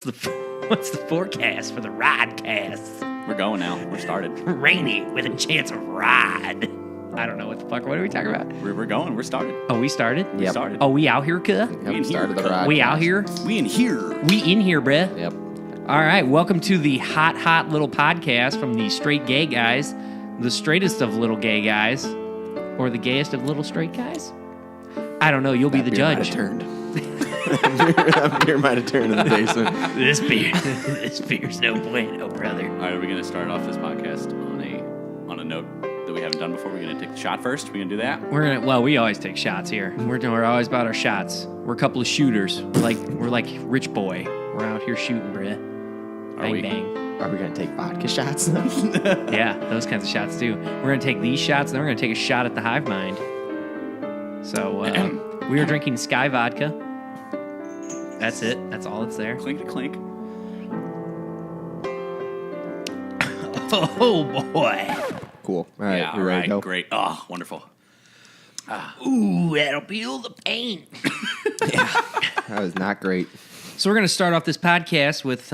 What's the forecast for the rodcast? We're going now. We're started. Rainy with a chance of rod. I don't know what the fuck. What are we talking about? We're going. We're started. Oh, we started? We started. Oh, we out here, cuh? We in started here. the ride. We out here? We in here. We in here, bruh. Yep. All right, welcome to the hot little podcast from the Straight Gay Guyz, the straightest of little gay guys, or the gayest of little straight guys. I don't know. You'll be the judge. That beer might have turned in the basement. This beer's no bueno, brother. All right, are we going to start off this podcast on a note that we haven't done before? We're going to take the shot first. We're going to do that. We always take shots here. We're always about our shots. We're a couple of shooters. We're like Rich Boy. We're out here shooting, bruh. Bang, bang. Are we going to take vodka shots then? Yeah, those kinds of shots too. We're going to take these shots, then we're going to take a shot at the hive mind. So, we are drinking Sky Vodka. That's it. That's all that's there. Clink to clink. Oh, boy. Cool. All right, Yeah, you ready to go? Great. Oh, wonderful. Ooh, that'll peel the paint. That was not great. So we're going to start off this podcast with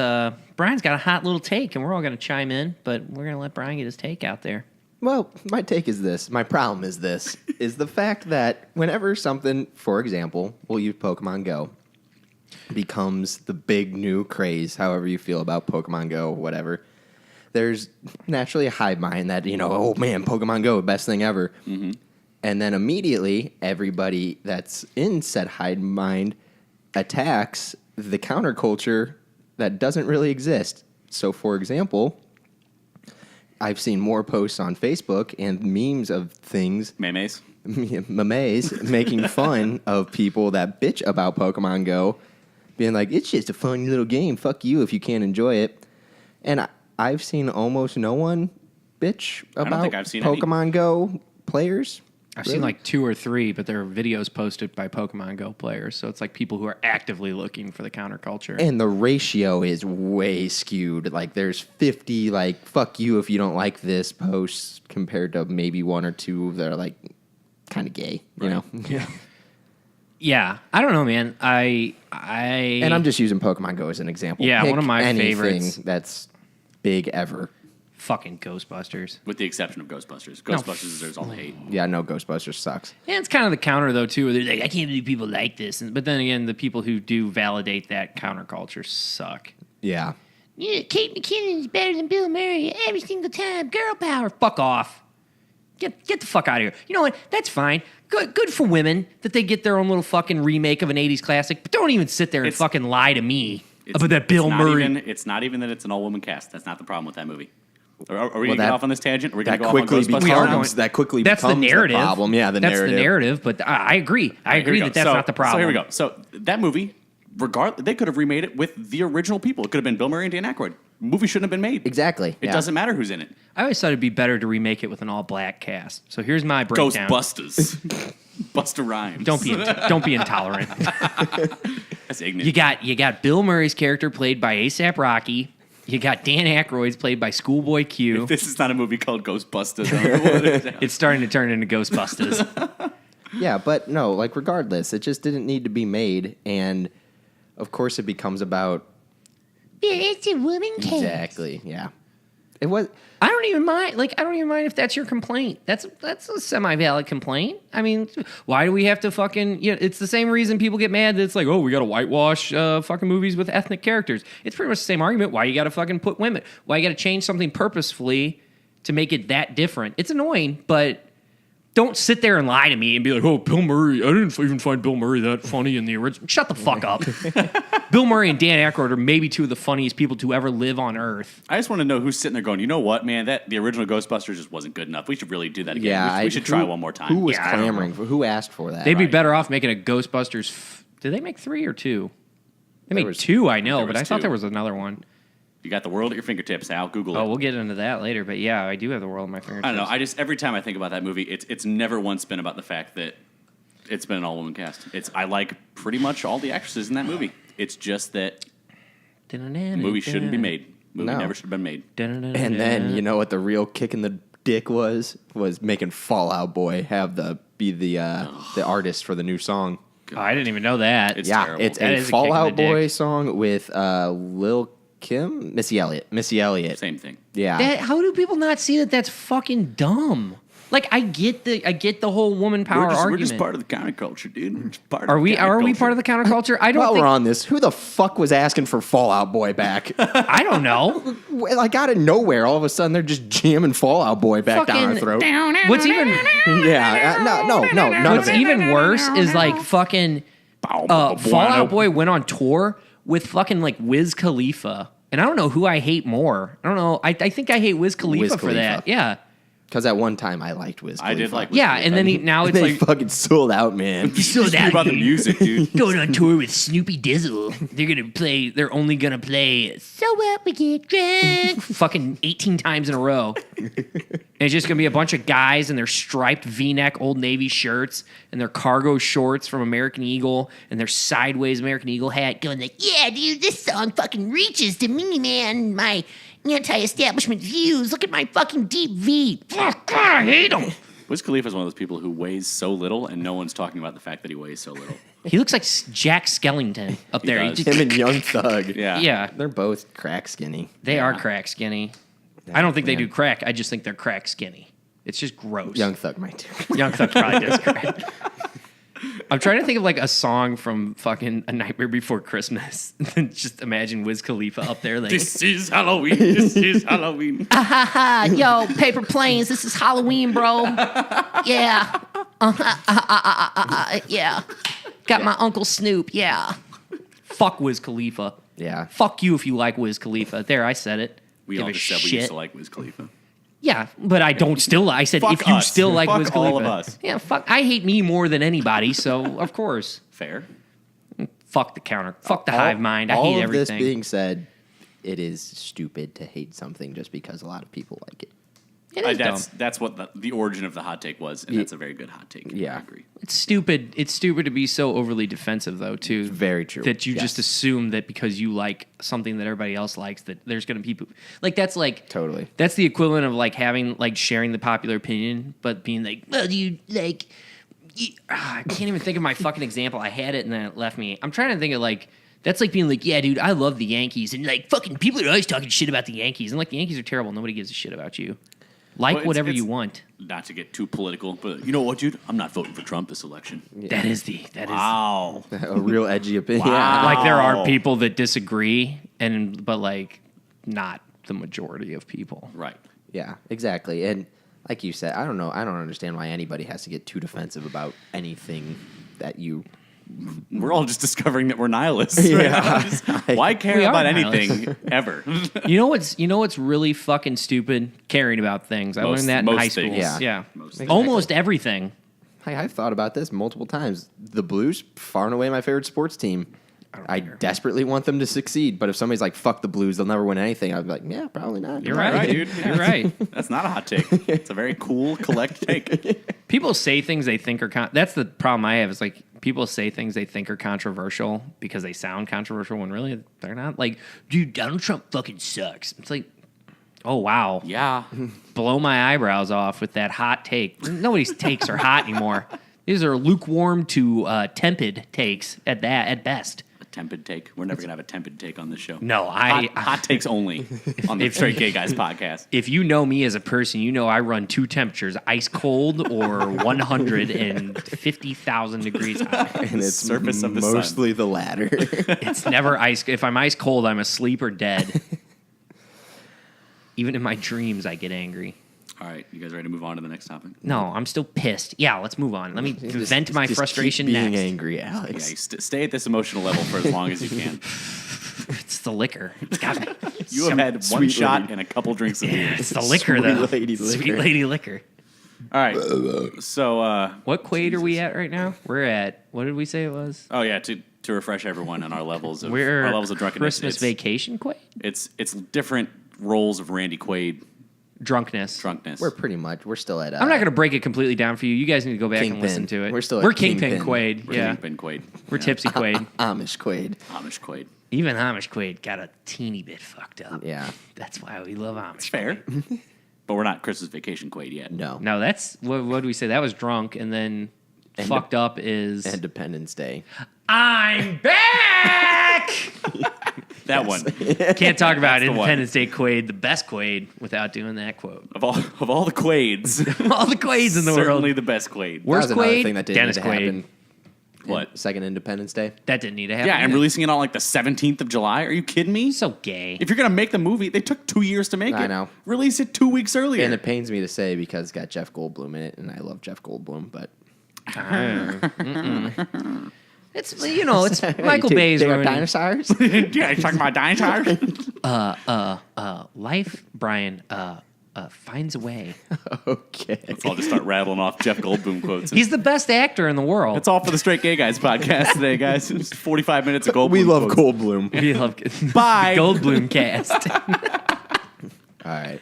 Brian's got a hot little take, and we're all going to chime in, but we're going to let Brian get his take out there. Well, my take is this. My problem is this, is the fact that whenever something, for example, we'll use Pokemon Go, becomes the big new craze, however you feel about Pokemon Go, whatever, there's naturally a hive mind that, oh man, Pokemon Go, best thing ever. Mm-hmm. And then immediately, everybody that's in said hive mind attacks the counterculture that doesn't really exist. So, for example, I've seen more posts on Facebook and memes of things, Memes. making fun of people that bitch about Pokemon Go, being like, it's just a fun little game. Fuck you if you can't enjoy it. And I've seen almost no one bitch about Pokemon Go players. I've seen like 2 or 3, but they're videos posted by Pokemon Go players. So it's like people who are actively looking for the counterculture. And the ratio is way skewed. Like there's 50 like fuck you if you don't like this posts compared to maybe 1 or 2 that are like kind of gay, you know? Yeah. Yeah, I don't know, man. And I'm just using Pokemon Go as an example. Yeah, Pick one of my anything favorites. That's big ever. Fucking Ghostbusters. With the exception of Ghostbusters. Ghostbusters deserves all the hate. Yeah, no, Ghostbusters sucks. And it's kind of the counter, though, too, where they're like, I can't believe people like this. But then again, the people who do validate that counterculture suck. Yeah. Yeah, Kate McKinnon is better than Bill Murray every single time. Girl power. Fuck off. Get the fuck out of here. You know what? That's fine. Good for women that they get their own little fucking remake of an 80s classic. But don't even sit there and fucking lie to me about that Bill Murray. It's not even that it's an all-woman cast. That's not the problem with that movie. Are we going to get off on this tangent? Are we going to go off on Ghostbusters? That quickly That's becomes the narrative. The problem. Yeah, that's the narrative. But I agree. I agree that's not the problem. So here we go. So that movie, they could have remade it with the original people. It could have been Bill Murray and Dan Aykroyd. The movie shouldn't have been made. Exactly. It doesn't matter who's in it. I always thought it'd be better to remake it with an all-black cast. So here's my breakdown. Ghostbusters. Busta Rhymes. Don't be intolerant. That's ignorant. You got Bill Murray's character played by A$AP Rocky. You got Dan Aykroyd's played by Schoolboy Q. If this is not a movie called Ghostbusters. It's starting to turn into Ghostbusters. Yeah, but no, like regardless, it just didn't need to be made, and of course it becomes about. Yeah, it's a woman case. Exactly. Yeah. It was. I don't even mind. I don't even mind if that's your complaint. That's a semi-valid complaint. I mean, why do we have to fucking? It's the same reason people get mad that it's like, oh, we got to whitewash fucking movies with ethnic characters. It's pretty much the same argument. Why you got to fucking put women? Why you got to change something purposefully to make it that different? It's annoying, but don't sit there and lie to me and be like, oh, Bill Murray. I didn't even find Bill Murray that funny in the original. Shut the fuck up. Bill Murray and Dan Aykroyd are maybe 2 of the funniest people to ever live on Earth. I just want to know who's sitting there going, you know what, man, the original Ghostbusters just wasn't good enough. We should really do that again. Yeah, we should try one more time. Who was clamoring for? Who asked for that? They'd be better off making a Ghostbusters. Did they make 3 or 2? They made 2, I know, but I thought there was another one. You got the world at your fingertips, Al. Google it. Oh, we'll get into that later. But yeah, I do have the world at my fingertips. I don't know. Every time I think about that movie, it's never once been about the fact that it's been an all-woman cast. I like pretty much all the actresses in that movie. It's just that the movie shouldn't be made. Movie never should have been made. And then you know what the real kick in the dick was making Fall Out Boy be the artist for the new song. Oh, I didn't even know that. It's yeah, terrible. it's That a is a kick in Fall the Out Boy dick. song with Lil Kim, Missy Elliott. Same thing. Yeah, How do people not see that that's fucking dumb? Like, I get the whole woman power We're argument. just part of the counterculture, dude. We're just part Are of we the part of the counterculture? I don't while think. we're on this, who the fuck was asking for Fall Out Boy back? I don't know. Like out of nowhere, all of a sudden they're just jamming Fall Out Boy back down our throat. What's even Yeah, no, none what's of it. even worse is like fucking Fall Out Boy went on tour with fucking like Wiz Khalifa, and I don't know who I hate more. I don't know. I think I hate Wiz Khalifa for that. Yeah. Because at one time I liked Wiz Khalifa. I did like Wiz Yeah, Khalifa. and then now it's They like fucking sold out, man. so It's about the music, dude. going on tour with Snoopy Dizzle. They're only gonna play So What We Get Drunk fucking 18 times in a row. And it's just gonna be a bunch of guys in their striped V-neck Old Navy shirts and their cargo shorts from American Eagle and their sideways American Eagle hat going like, yeah, dude, this song fucking reaches to me, man. My anti-establishment views. Look at my fucking deep V. Fuck, I hate him. Wiz Khalifa is one of those people who weighs so little, and no one's talking about the fact that he weighs so little. He looks like Jack Skellington up there. does. Him and Young Thug. Yeah. Yeah, They're both crack skinny. they Yeah. are crack skinny. I don't think they man. do crack. I just think they're crack skinny. It's just gross. Young Thug might too. Young Thug probably does crack. I'm trying to think of like a song from fucking A Nightmare Before Christmas. Just imagine Wiz Khalifa up there like, This is Halloween. This is Halloween. yo, paper planes, this is Halloween, bro. Yeah. Yeah. Got my Uncle Snoop, yeah. Fuck Wiz Khalifa. Yeah. Fuck you if you like Wiz Khalifa. There, I said it. We Give all a just said we shit. used to like Wiz Khalifa. Yeah, but I don't still. I said Fuck if you us. still like Fuck Wiz Khalifa. all of us. Yeah, fuck. I hate me more than anybody, so of course. Fair. Fuck the counter. Fuck the hive mind. I all hate of everything. This being said, it is stupid to hate something just because a lot of people like it. It is dumb. That's what the origin of the hot take was, and that's a very good hot take. Yeah. I agree. It's stupid. It's stupid to be so overly defensive, though, too. Very true. That you Yes. just assume that because you like something that everybody else likes, that there's going to be people like that's like Totally. That's the equivalent of like having like sharing the popular opinion, but being like, well, you like. I can't even think of my fucking example. I had it and then it left me. I'm trying to think of like. That's like being like, yeah, dude, I love the Yankees, and like fucking people are always talking shit about the Yankees, and like the Yankees are terrible. Nobody gives a shit about you. Like Well, whatever it's- you want. Not to get too political, but you know what, dude? I'm not voting for Trump this election. That is. Wow. A real edgy opinion. Wow. Yeah. Like there are Wow. people that disagree, but like not the majority of people. Right. Yeah, exactly. And like you said, I don't know. I don't understand why anybody has to get too defensive about anything that you. We're all just discovering that we're nihilists. Yeah. Right now. Why care We are about nihilists. anything ever? You know what's really fucking stupid? Caring about things. I learned that in most high school. things. Yeah. Most things. Almost everything. Hey, I've thought about this multiple times. The Blues, far and away my favorite sports team. I desperately want them to succeed, but if somebody's like, fuck the Blues, they'll never win anything, I'd be like, yeah, probably not. You're Right, right, dude. You're right. That's not a hot take. It's a very cool, collect take. People say things they think are that's the problem I have is like people say things they think are controversial because they sound controversial when really they're not. Like, dude, Donald Trump fucking sucks. It's like, oh wow, Yeah. blow my eyebrows off with that hot take. Nobody's takes are hot anymore. These are lukewarm to tepid takes at best. A tepid take. We're never going to have a tepid take on this show. No, Hot takes only on the Straight Gay Guyz podcast. if you know me as a person, you know I run two temperatures: ice cold or 150,000 degrees hot. And it's Surface of the sun. mostly the latter. It's never ice. If I'm ice cold, I'm asleep or dead. Even in my dreams, I get angry. All right. You guys ready to move on to the next topic? No, I'm still pissed. Yeah, let's move on. Let me vent my Just frustration keep being next. angry, Yeah, Alex. you stay at this emotional level for as long as you can. It's the liquor. It's got me. You have had one Sweet shot lady. and a couple drinks of beer. It's the liquor, Sweet though. lady Sweet liquor. lady liquor. All right. So, What Quaid are we at right now? We're at, what did we say it was? oh yeah, to refresh everyone on our levels of We're drunkenness. Christmas vacation Quaid? It's different roles of Randy Quaid Drunkness. drunkenness. We're still at. I'm not going to break it completely down for you. You guys need to go back and Kingpin. listen to it. We're still at We're Kingpin Kingpin. Quaid. We're Yeah. Kingpin Quaid. We're Tipsy Quaid. Amish Quaid. Amish Quaid. Even Amish Quaid got a teeny bit fucked up. Yeah. That's why we love Amish. It's fair. But we're not Christmas vacation Quaid yet. No. No, that's what did we say? That was drunk, and then fucked up is Independence Day. I'm back. That one. Can't talk about That's the Independence Day Quaid, the best Quaid, without doing that quote. Of all the Quaids, All the Quaids in the certainly world. the best Quaid. Worst That was another Quaid, thing that didn't Dennis need to Quaid. happen. What? Second Independence Day. That didn't need to happen. Yeah, and either. releasing it on like the 17th of July. Are you kidding me? So gay. If you're gonna make the movie, they took 2 years to make it. I know. Release it 2 weeks earlier. And it pains me to say because it's got Jeff Goldblum in it, and I love Jeff Goldblum, but It's it's Michael Bay's They are ruining. dinosaurs. yeah, you talking about dinosaurs? Life, Brian, finds a way. Okay. Let's all just start rattling off Jeff Goldblum quotes. He's the best actor in the world. That's all for the Straight Gay Guyz podcast today, guys. It's 45 minutes of Goldblum. We love quotes. Goldblum. We love Bye. Goldblum cast. All right.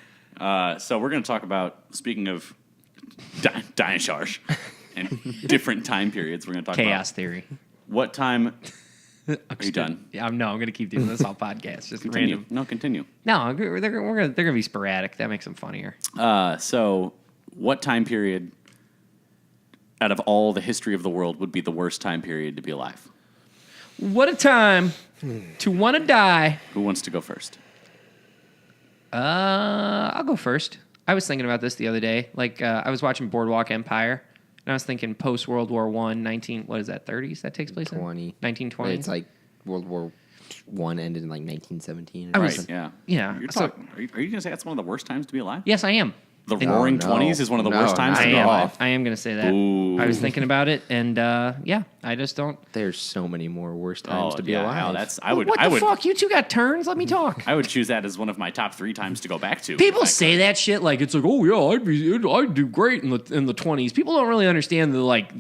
So we're going to talk about, speaking of dinosaurs and different time periods, we're going to talk Chaos about theory. what time. Are you done? Yeah, I'm going to keep doing this all podcast. Just Continue. random. No, continue. No, they're gonna be sporadic. That makes them funnier. So what time period out of all the history of the world would be the worst time period to be alive? What a time to want to die. Who wants to go first? I'll go first. I was thinking about this the other day. Like I was watching Boardwalk Empire, and I was thinking post World War I, 19. What is that? 30s that takes place in 1920. It's like World War I ended in like 1917. I or was- something. Yeah. Yeah, You're so- talking, are you going to say that's one of the worst times to be alive? Yes, I am. The And- Roaring no. 20s is one of the No, worst times not to I be at all. alive. am going to say that. Ooh. I was thinking about it, and yeah, I just don't. There's so many more worse times to be yeah, alive. no, that's I would what I the would fuck? You two got turns. Let me talk. I would choose that as one of my top 3 times to go back to. People In fact, say that shit like it's like, oh yeah, I'd do great in the 20s. People don't really understand the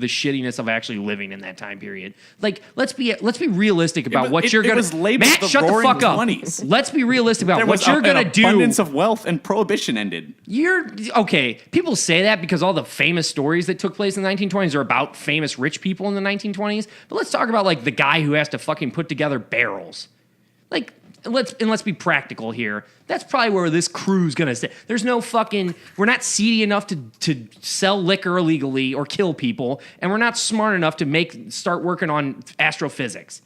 shittiness of actually living in that time period. Like, let's be realistic about but what you're it gonna. was labeled Matt, the shut the Roaring fuck up. 20s. Let's be realistic about there what was you're gonna an do. abundance of wealth and prohibition ended. You're okay. People say that because all the famous stories that took place in the 1920s are about famous rich people in the 1920s. But let's talk about like the guy who has to fucking put together barrels. Like, let's be practical here. That's probably where this crew's gonna stay. There's no fucking. We're not seedy enough to sell liquor illegally or kill people, and we're not smart enough to start working on astrophysics.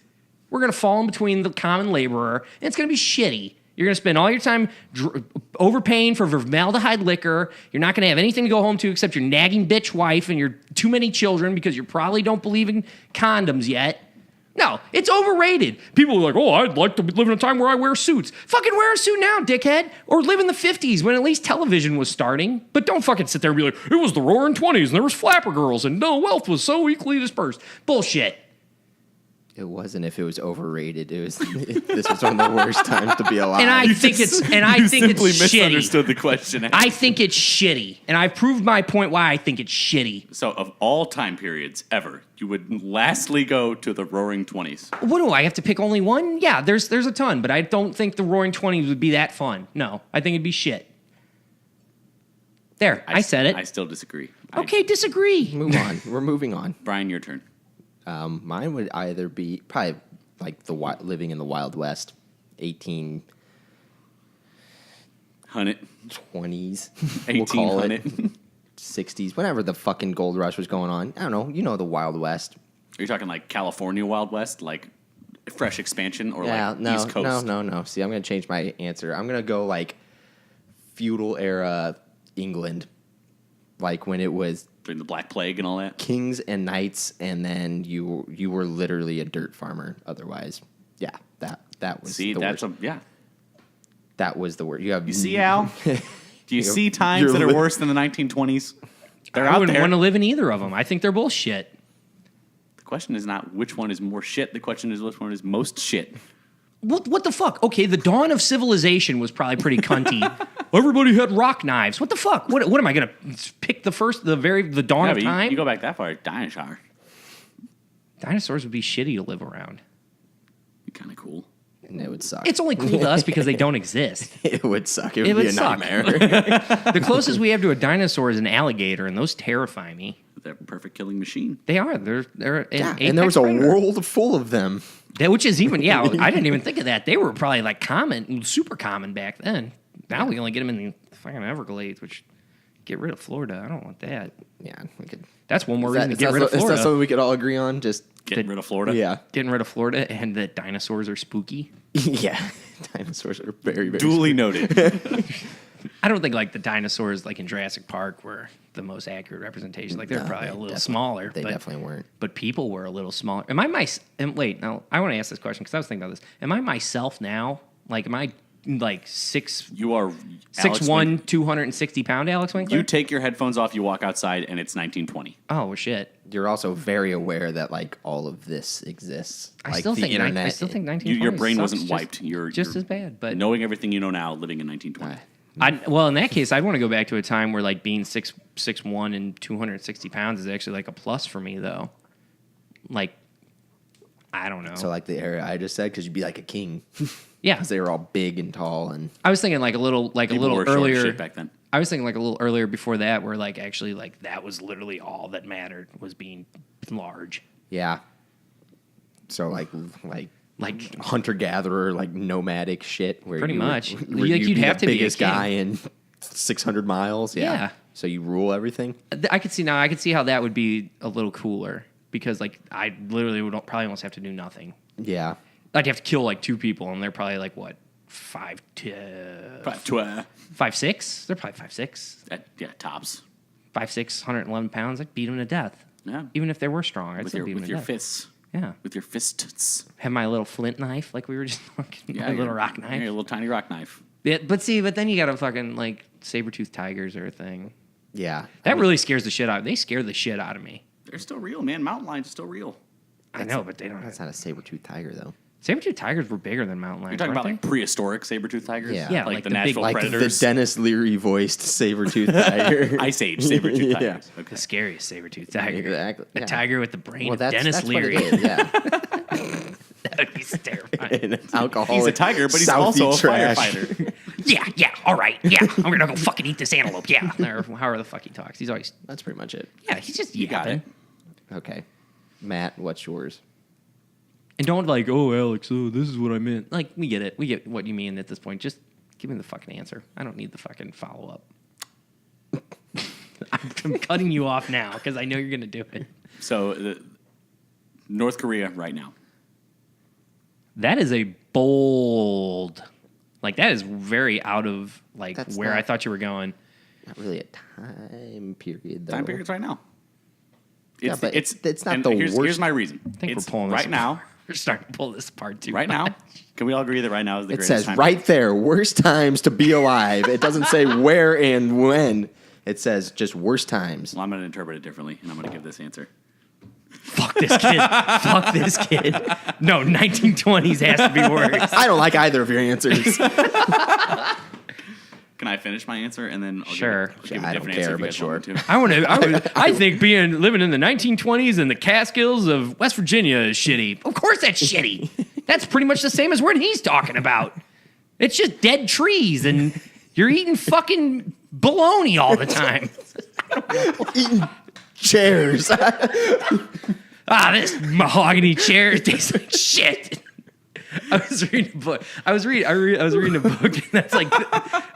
We're gonna fall in between the common laborer, and it's gonna be shitty. You're going to spend all your time overpaying for formaldehyde liquor. You're not going to have anything to go home to except your nagging bitch wife and your too many children because you probably don't believe in condoms yet. No, it's overrated. People are like, oh, I'd like to live in a time where I wear suits. Fucking wear a suit now, dickhead. Or live in the 50s when at least television was starting. But don't fucking sit there and be like, it was the Roaring 20s and there was flapper girls and no wealth was so equally dispersed. Bullshit. It wasn't if it was overrated. It was. This was one of the worst times to be alive. And I think it's simply shitty. misunderstood the question. I think it's shitty. And I've proved my point why I think it's shitty. So, of all time periods ever, you would lastly go to the Roaring 20s. What do I have to pick only one? Yeah, there's a ton, but I don't think the Roaring 20s would be that fun. No, I think it'd be shit. There, I said it. I still disagree. Okay, disagree. Move on. We're moving on. Brian, your turn. Mine would either be probably like living in the Wild West, 1820s, 1800. 60s, whenever the fucking gold rush was going on. I don't know. You know the Wild West. Are you talking like California Wild West, like fresh expansion, or like no, East Coast? No. See, I'm gonna change my answer. I'm gonna go like feudal era England, like when it was During the Black Plague and all that. kings and knights, and then you were literally a dirt farmer. Otherwise, yeah, that was See, the that's worst. That was the word. You see, Al? Do you see times you're that are li- worse than the 1920s? They're I out wouldn't there. want to live in either of them. I think they're bullshit. The question is not which one is more shit. The question is which one is most shit. What the fuck? Okay, the dawn of civilization was probably pretty cunty. Everybody had rock knives. What the fuck? What am I gonna pick the dawn Yeah, of but time? you go back that far, dinosaur. Dinosaurs would be shitty to live around. Be kind of cool. And it would suck. It's only cool to us because they don't exist. It would suck. It would It be would a suck. nightmare. The closest we have to a dinosaur is an alligator, and those terrify me. They're a perfect killing machine. They are. They're Yeah, an and there was a apex predator. world full of them. Which is even I didn't even think of that. They were probably like common, super common back then. Now we only get them in the fucking Everglades, which get rid of Florida. I don't want that. Yeah, we could. That's one more reason to get rid of Is Florida. that something we could all agree on? Just Getting rid of Florida? Yeah. Getting rid of Florida and that dinosaurs are spooky. Yeah. Dinosaurs are very, very Duly noted. I don't think like the dinosaurs like in Jurassic Park were the most accurate representation. Like they're probably a little smaller. They definitely weren't. But people were a little smaller. Wait, now I want to ask this question because I was thinking about this. Am I myself now? Like, am I like You are 6'1", 260 pound Alex Winkler? You take your headphones off, you walk outside, and it's 1920. Oh well, shit. You're also very aware that like all of this exists. I Like still the think internet. I still think 1920. Your brain sucks wasn't wiped. You're just as bad. But knowing everything you know now, living in 1920. well, in that case, I'd want to go back to a time where like being 6'1" and 260 pounds is actually like a plus for me, though. Like, I don't know. So like the era I just said, because you'd be like a king. Yeah, Because they were all big and tall and I was thinking like a little People were short as earlier. shit back then. I was thinking like a little earlier before that, where like actually like that was literally all that mattered was being large. yeah. So like hunter gatherer, like nomadic shit. Where Pretty you would- much. where Like, you'd be have the to be a biggest king. guy in 600 miles. Yeah. So you rule everything. I could see how that would be a little cooler because like I literally would probably almost have to do nothing. Yeah. I'd have to kill like two people, and they're probably like what 5'6". They're probably 5'6". Yeah, tops. 5'6", 111 pounds. I'd beat them to death. Yeah. Even if they were strong, I'd With still your beat them with to your death. fists. Yeah. With your fists. Have my little flint knife, like we were just talking. Yeah, my little your- rock yeah, knife. your little tiny rock knife. Yeah, but then you gotta fucking like saber-toothed tigers are a thing. Yeah. That really scares the shit out of me. They scare the shit out of me. They're still real, man. Mountain lions are still real. I know, but they don't. That's not a saber-toothed tiger, though. Saber-toothed tigers were bigger than mountain lions. You're talking about weren't like prehistoric saber-toothed tigers? Yeah. Yeah, like, like the the big- Nashville Like Predators. the Dennis Leary voiced saber-toothed tiger. Ice Age saber-toothed Yeah. tigers. they? Okay. The scariest saber-toothed tiger. Exactly, A yeah. tiger with the brain Well, of that's Dennis what Leary. it is, yeah. That would be terrifying. An alcoholic. He's a tiger, but he's Southie also a trash. firefighter. Yeah, all right. Yeah, I'm gonna go fucking eat this antelope. Yeah. Or however the fuck he talks. He's always, That's pretty much it. yeah, he's just You got yapping. it. Okay. Matt, what's yours? And don't like, oh, Alex, oh, this is what I meant. Like, we get it. We get what you mean at this point. Just give me the fucking answer. I don't need the fucking follow-up. I'm cutting you off now because I know you're going to do it. So, North Korea right now. That is a bold... Like, that is very out of, like, That's where not- I thought you were going. Not really a time period, though. Time periods right now. Yeah, but it's not and the here's, worst. Here's my reason. I think It's we're pulling this right now. apart. We're starting to pull this apart, too. Right now. Can we all agree that right now is the It greatest says time? right there, worst times to be alive. It doesn't say where and when. It says just worst times. Well, I'm going to interpret it differently, and I'm going to give this answer. Fuck this kid. Fuck this kid. No, 1920s has to be worse. I don't like either of your answers. Can I finish my answer and then I'll Sure. give a I different don't care, answer if you but guys sure. want me to? I think living in the 1920s in the Catskills of West Virginia is shitty. Of course that's shitty. That's pretty much the same as what he's talking about. It's just dead trees and you're eating fucking bologna all the time. Eating chairs. This mahogany chair tastes like shit. I was reading a book. I was reading a book, and that's like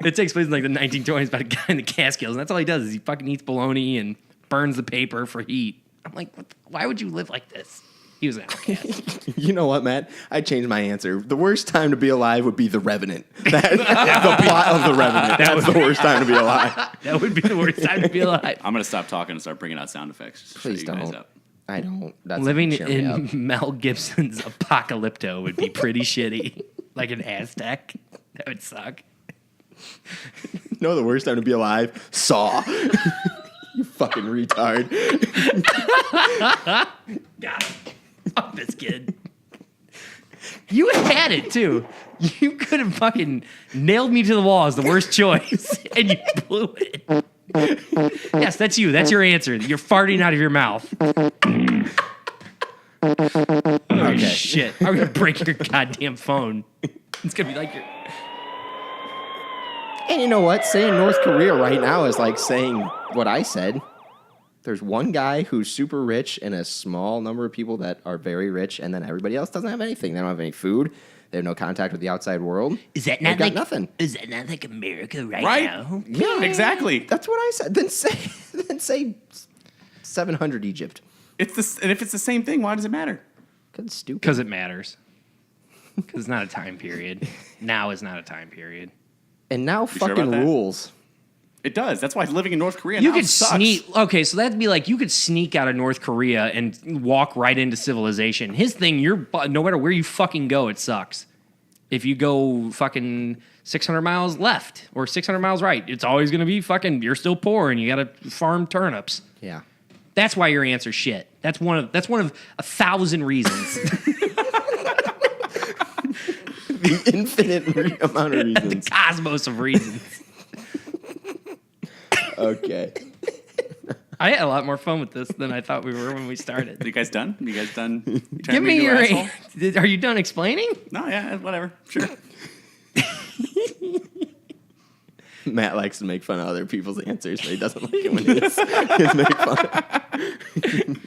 it takes place in like the 1920s about a guy in the Catskills, and that's all he does is he fucking eats bologna and burns the paper for heat. I'm like, why would you live like this? He was an outcast. You know what, Matt? I changed my answer. The worst time to be alive would be The Revenant. The plot of The Revenant. That's the worst time to be alive. That would be the worst time to be alive. I'm going to stop talking and start bringing out sound effects. Just to Please shut you guys don't. up. I don't. That's Living cheer me up. in Mel Gibson's Apocalypto would be pretty shitty. Like an Aztec. That would suck. No, the worst time to be alive? Saw. You fucking retard. God, fuck this kid. You had it too. You could have fucking nailed me to the wall as the worst choice, and you blew it. Yes, that's you. That's your answer. You're farting out of your mouth. Oh, shit. I'm going to break your goddamn phone. It's going to be like your... And you know what? Saying North Korea right now is like saying what I said. There's one guy who's super rich and a small number of people that are very rich, and then everybody else doesn't have anything. They don't have any food. They have no contact with the outside world. Is that They've not got like nothing? Is that not like America right Right? now? Yeah, exactly. That's what I said. Then say 700 Egypt. And if it's the same thing, why does it matter? Because it's stupid. Because it matters. Because it's not a time period. Now is not a time period. And now You sure fucking about that? rules. It does. That's why living in North Korea You now could sucks. sneak. Okay, so that'd be like you could sneak out of North Korea and walk right into civilization. His thing, no matter where you fucking go, it sucks. If you go fucking 600 miles left or 600 miles right, it's always going to be fucking. You're still poor and you got to farm turnips. Yeah. That's why your answer's shit. That's one of 1,000 reasons. The infinite amount of The reasons. cosmos of reasons. Okay. I had a lot more fun with this than I thought we were when we started. You guys done? You guys done? Give me your. Are you done explaining? No, yeah, whatever. Sure. Matt likes to make fun of other people's answers, so he doesn't like it when his make fun.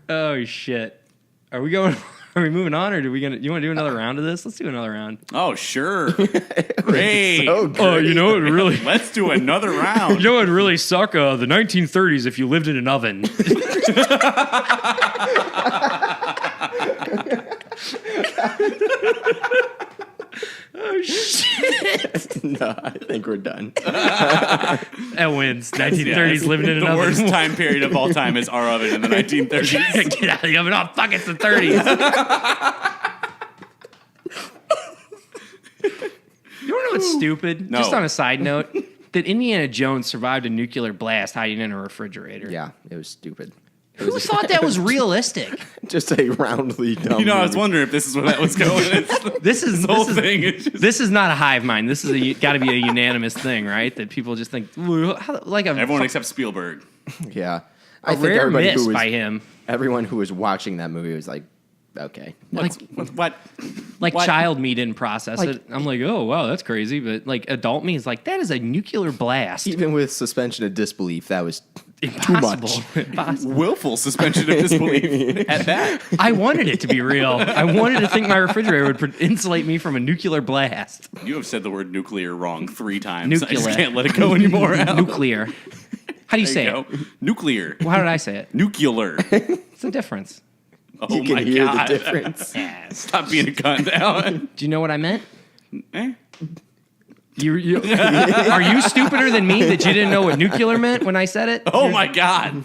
Oh shit! Are we going? Are we moving on, or do we gonna? You want to do another round of this? Let's do another round. Oh, sure. Great. So great. Oh, you know it really. Let's do another round. You know it'd really suck. The 1930s if you lived in an oven. Oh shit! No, I think we're done. That wins. 1930s living in an The oven. worst time period of all time is our oven in the 1930s. Get out of the oven! Oh fuck! It's the 30s. You wanna know what's stupid? No. Just on a side note, that Indiana Jones survived a nuclear blast hiding in a refrigerator. Yeah, it was stupid. It Who was thought that was realistic? just a roundly dumb You know, I was movie. wondering if this is where that was going. This is The whole this is, thing is just... this is not a hive mind. This is got to be a unanimous thing, right? That people just think like a Everyone except Spielberg. Yeah. a rare miss by him. Everyone who was watching that movie was like, okay. What? Like What? child me didn't process Like- it. I'm like, oh wow, that's crazy. But like adult me is like, that is a nuclear blast. Even with suspension of disbelief, that was Impossible. too much. Impossible. Willful suspension of disbelief at that. I wanted it to be real. I wanted to think my refrigerator would insulate me from a nuclear blast. You have said the word nuclear wrong 3 times. I Nuclear. just can't let it go anymore. Al. Nuclear. How do you say There you it? go. Nuclear. Well, how did I say it? Nuclear. What's the difference? Oh You can my hear god. the difference. Stop being a cunt, Alan. Do you know what I meant? Eh? You are you stupider than me that you didn't know what nuclear meant when I said it? Oh my god.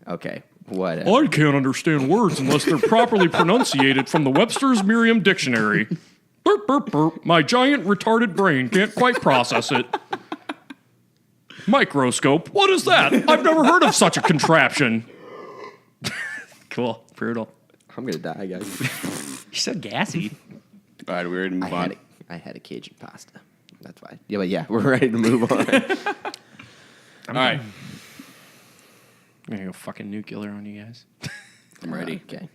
Okay. What? I can't understand words unless they're properly pronunciated from the Webster's Merriam Dictionary. Burp, burp, burp. My giant retarded brain can't quite process it. Microscope? What is that? I've never heard of such a contraption. Cool. Brutal. I'm going to die, guys. You're so gassy. All right, we're ready to move on. I had a Cajun pasta. That's why. Yeah, but yeah, we're ready to move on. All right. I'm gonna go fucking nuclear on you guys. I'm ready. Okay.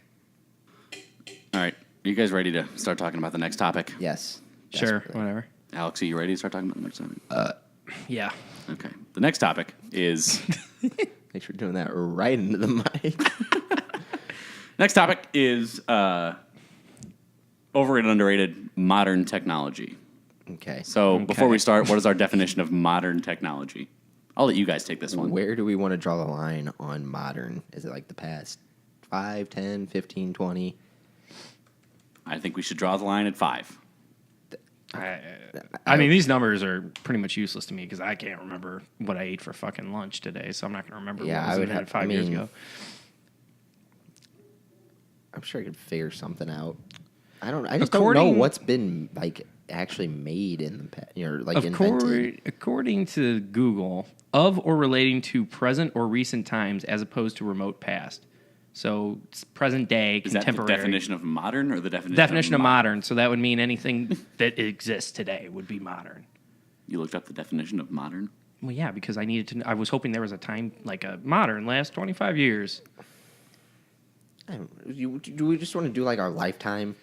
All right. Are you guys ready to start talking about the next topic? Yes. Sure. Desperately. Whatever. Alex, are you ready to start talking about the next topic? Yeah. Okay. The next topic is... Make sure you're doing that right into the mic. Next topic is overrated, underrated, modern technology. Okay. So before we start, what is our definition of modern technology? I'll let you guys take this one. Where do we want to draw the line on modern? Is it like the past 5, 10, 15, 20? I think we should draw the line at 5. I mean, these numbers are pretty much useless to me because I can't remember what I ate for fucking lunch today, so I'm not going to remember Yeah, what was I would in it have- 5 I years mean- ago. I'm sure I could figure something out. I just don't know what's been like actually made in the past, like invented. According to Google, of or relating to present or recent times as opposed to remote past. So it's present day, Is that the contemporary. definition of modern or the definition, Definition of modern. So that would mean anything that exists today would be modern. You looked up the definition of modern? Well, yeah, because I needed to. I was hoping there was a time like a modern last 25 years. Do we just want to do like our lifetime?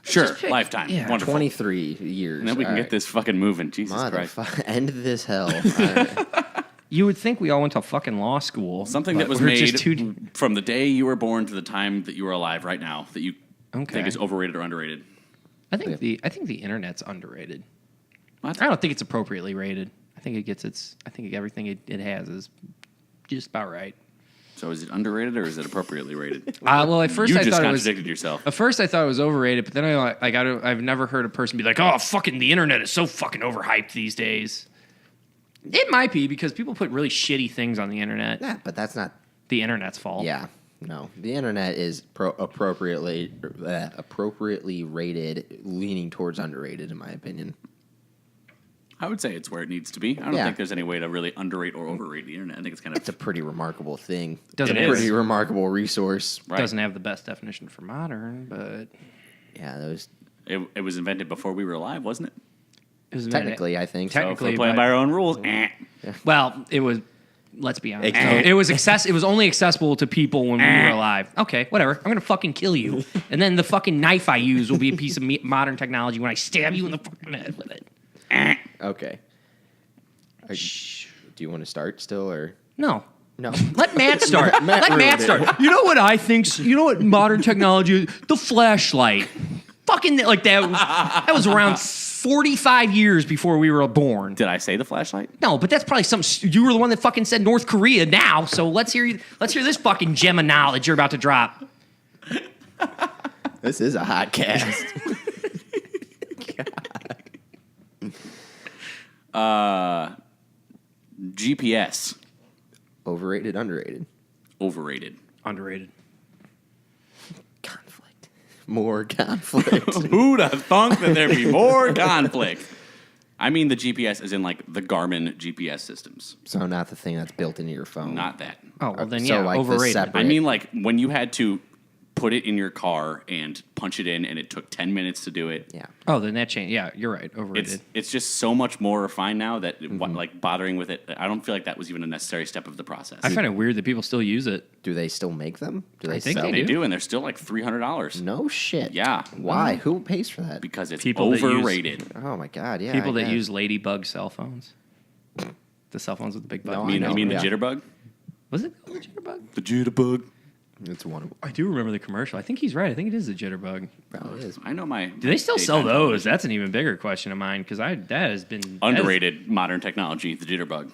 Sure, pick- lifetime. yeah. Wonderful. 23 years. And then we can All get right. this fucking moving. Jesus Christ. Motherfucker. End this hell. All right. You would think we all went to fucking law school. Something that but was we're made just too. from the day you were born to the time that you are alive right now that you Okay. think is overrated or underrated. I think the internet's underrated. What? I don't think it's appropriately rated. I think it gets its. I think everything it has is just about right. So is it underrated or is it appropriately rated? Well, at first You I just thought it was. contradicted yourself. At first I thought it was overrated, but then I've never heard a person be like, "Oh, fucking the internet is so fucking overhyped these days." It might be because people put really shitty things on the internet. Yeah, but that's not The internet's fault. Yeah, no. The internet is appropriately rated, leaning towards underrated, in my opinion. I would say it's where it needs to be. I don't think there's any way to really underrate or overrate the internet. I think it's a pretty remarkable thing. Doesn't it's a pretty remarkable resource. Right. Doesn't have the best definition for modern, but Yeah, those It was invented before we were alive, wasn't it? it was technically, I think. So if Technically, we're playing but- by our own rules. Well, it was. Let's be honest. Exactly. It was It was only accessible to people when we were alive. Okay, whatever. I'm gonna fucking kill you, and then the fucking knife I use will be a piece of modern technology when I stab you in the fucking head with it. Okay. Do you want to start still, or No. no? Let Matt start. Let Matt start. You know what I think? You know what modern technology is? The flashlight. Fucking like that. That was around 45 years before we were born. Did I say the flashlight? No, but that's probably you were the one that fucking said North Korea now. So let's hear this fucking gem of knowledge you're about to drop. This is a hot cast. GPS. Overrated, underrated, Overrated. Underrated. conflict, more conflict. Who'd have thunk that there'd be more conflict? I mean the GPS is in like the Garmin GPS systems. So not the thing that's built into your phone. Not that. Oh, well then So, yeah, like, the overrated. separate- I mean like when you had to put it in your car and punch it in and it took 10 minutes to do it. Yeah. Oh, then that changed. Yeah, you're right. Overrated. It's just so much more refined now that like bothering with it, I don't feel like that was even a necessary step of the process. I find it weird that people still use it. Do they still make them? Do they I think sell? They do. do, and they're still like $300 No shit. Yeah. Why? Who pays for that? because it's People that use- overrated. Oh my god. Yeah. People I that guess. use Ladybug cell phones. The cell phones with the big No, button. I You mean know, the yeah. jitterbug? Was it called Jitterbug? The jitterbug. It's one of I do remember the commercial. I think he's right. I think it is the Jitterbug. probably is. I know my. Do they still sell those? That's an even bigger question of mine because that has been Underrated modern technology, the jitterbug.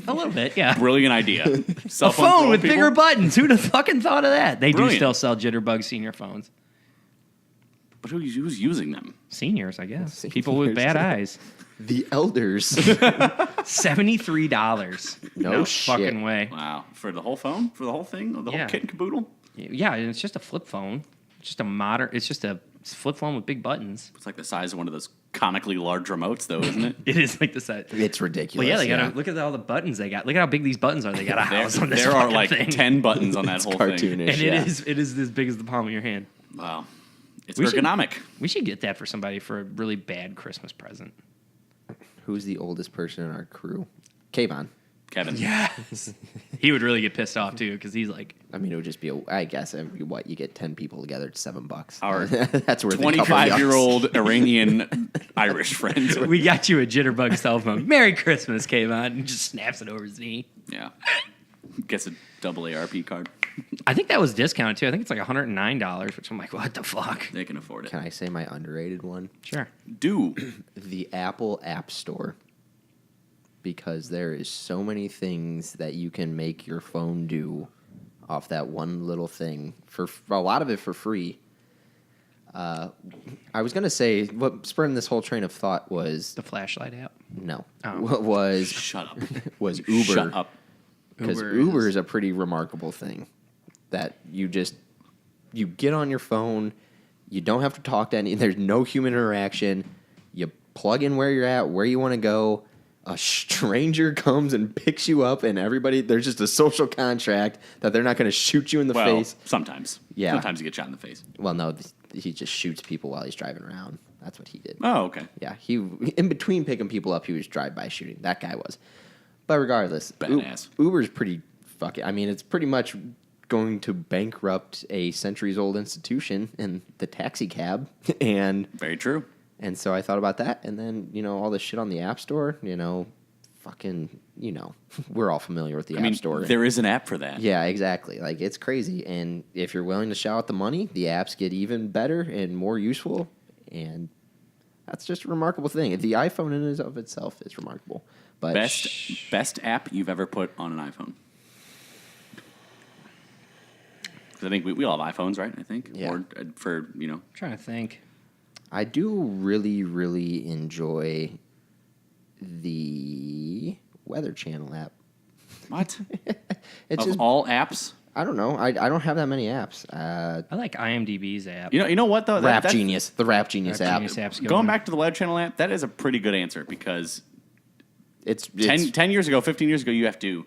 a little bit, yeah. Brilliant idea. Cell A phone for phone old with people? bigger buttons. Who'd have fucking thought of that? They Brilliant. do still sell Jitterbug senior phones. But who's using them? Seniors, I guess. Seniors. People with bad eyes. The elders. $73. No shit. fucking way. Wow. For the whole phone? For the whole thing? The Yeah. whole kit and caboodle? Yeah, and it's just a flip phone. It's just a modern. It's just a flip phone with big buttons. It's like the size of one of those comically large remotes, though, isn't it? It is like the set. It's ridiculous. Well, yeah, they got to look at all the buttons they got. Look at how big these buttons are. They got a house on this. There are fucking like thing. 10 buttons on that whole thing. cartoonish. and yeah. it is as big as the palm of your hand. Wow. It's We should- ergonomic. We should get that for somebody for a really bad Christmas present. Who's the oldest person in our crew? Kayvon. Kevin. Yes. He would really get pissed off too because he's like, I mean, it would just be, I guess, what, you get 10 people together, it's $7. Our That's worth 25-year-old Iranian Irish friend. we got you a Jitterbug cell phone. Merry Christmas, came on and just snaps it over his knee. Yeah. Gets a double ARP card. I think that was discounted too. I think it's like $109, which I'm like, what the fuck? They can afford it. Can I say my underrated one? Sure. Do. The Apple App Store. Because there is so many things that you can make your phone do off that one little thing. For a lot of it for free. I was going to say, what spurred this whole train of thought was... The flashlight app. No. Oh. What was... Shut up. Was Uber. Shut up. Because Uber Uber is- is a pretty remarkable thing that you get on your phone, you don't have to talk to any, there's no human interaction, you plug in where you're at, where you want to go, a stranger comes and picks you up, and there's just a social contract that they're not going to shoot you in the Well, face. sometimes. Yeah. Sometimes you get shot in the face. Well, no, he just shoots people while he's driving around. That's what he did. Oh, okay. Yeah, he in between picking people up, he was drive-by shooting. That guy was. But regardless, Badass. Uber's pretty fucking... I mean, it's pretty much going to bankrupt a centuries-old institution in the taxi cab. And Very true. so I thought about that. And then, all the shit on the App Store, we're all familiar with the App Store. There is an app for that. Yeah, exactly. Like, it's crazy. And if you're willing to shell out the money, the apps get even better and more useful. And that's just a remarkable thing. The iPhone in and of itself is remarkable. But Best app you've ever put on an iPhone. Because I think we all have iPhones, right? I think. Yeah. Or for, I'm trying to think. I do really, really enjoy the Weather Channel app. What? It's of just all apps? I don't know. I don't have that many apps. I like IMDb's app. You know what, though? Rap Genius. The Rap Genius app. Genius app's good Going one. back to the Weather Channel app, that is a pretty good answer because It's 10 years ago, 15 years ago, you have to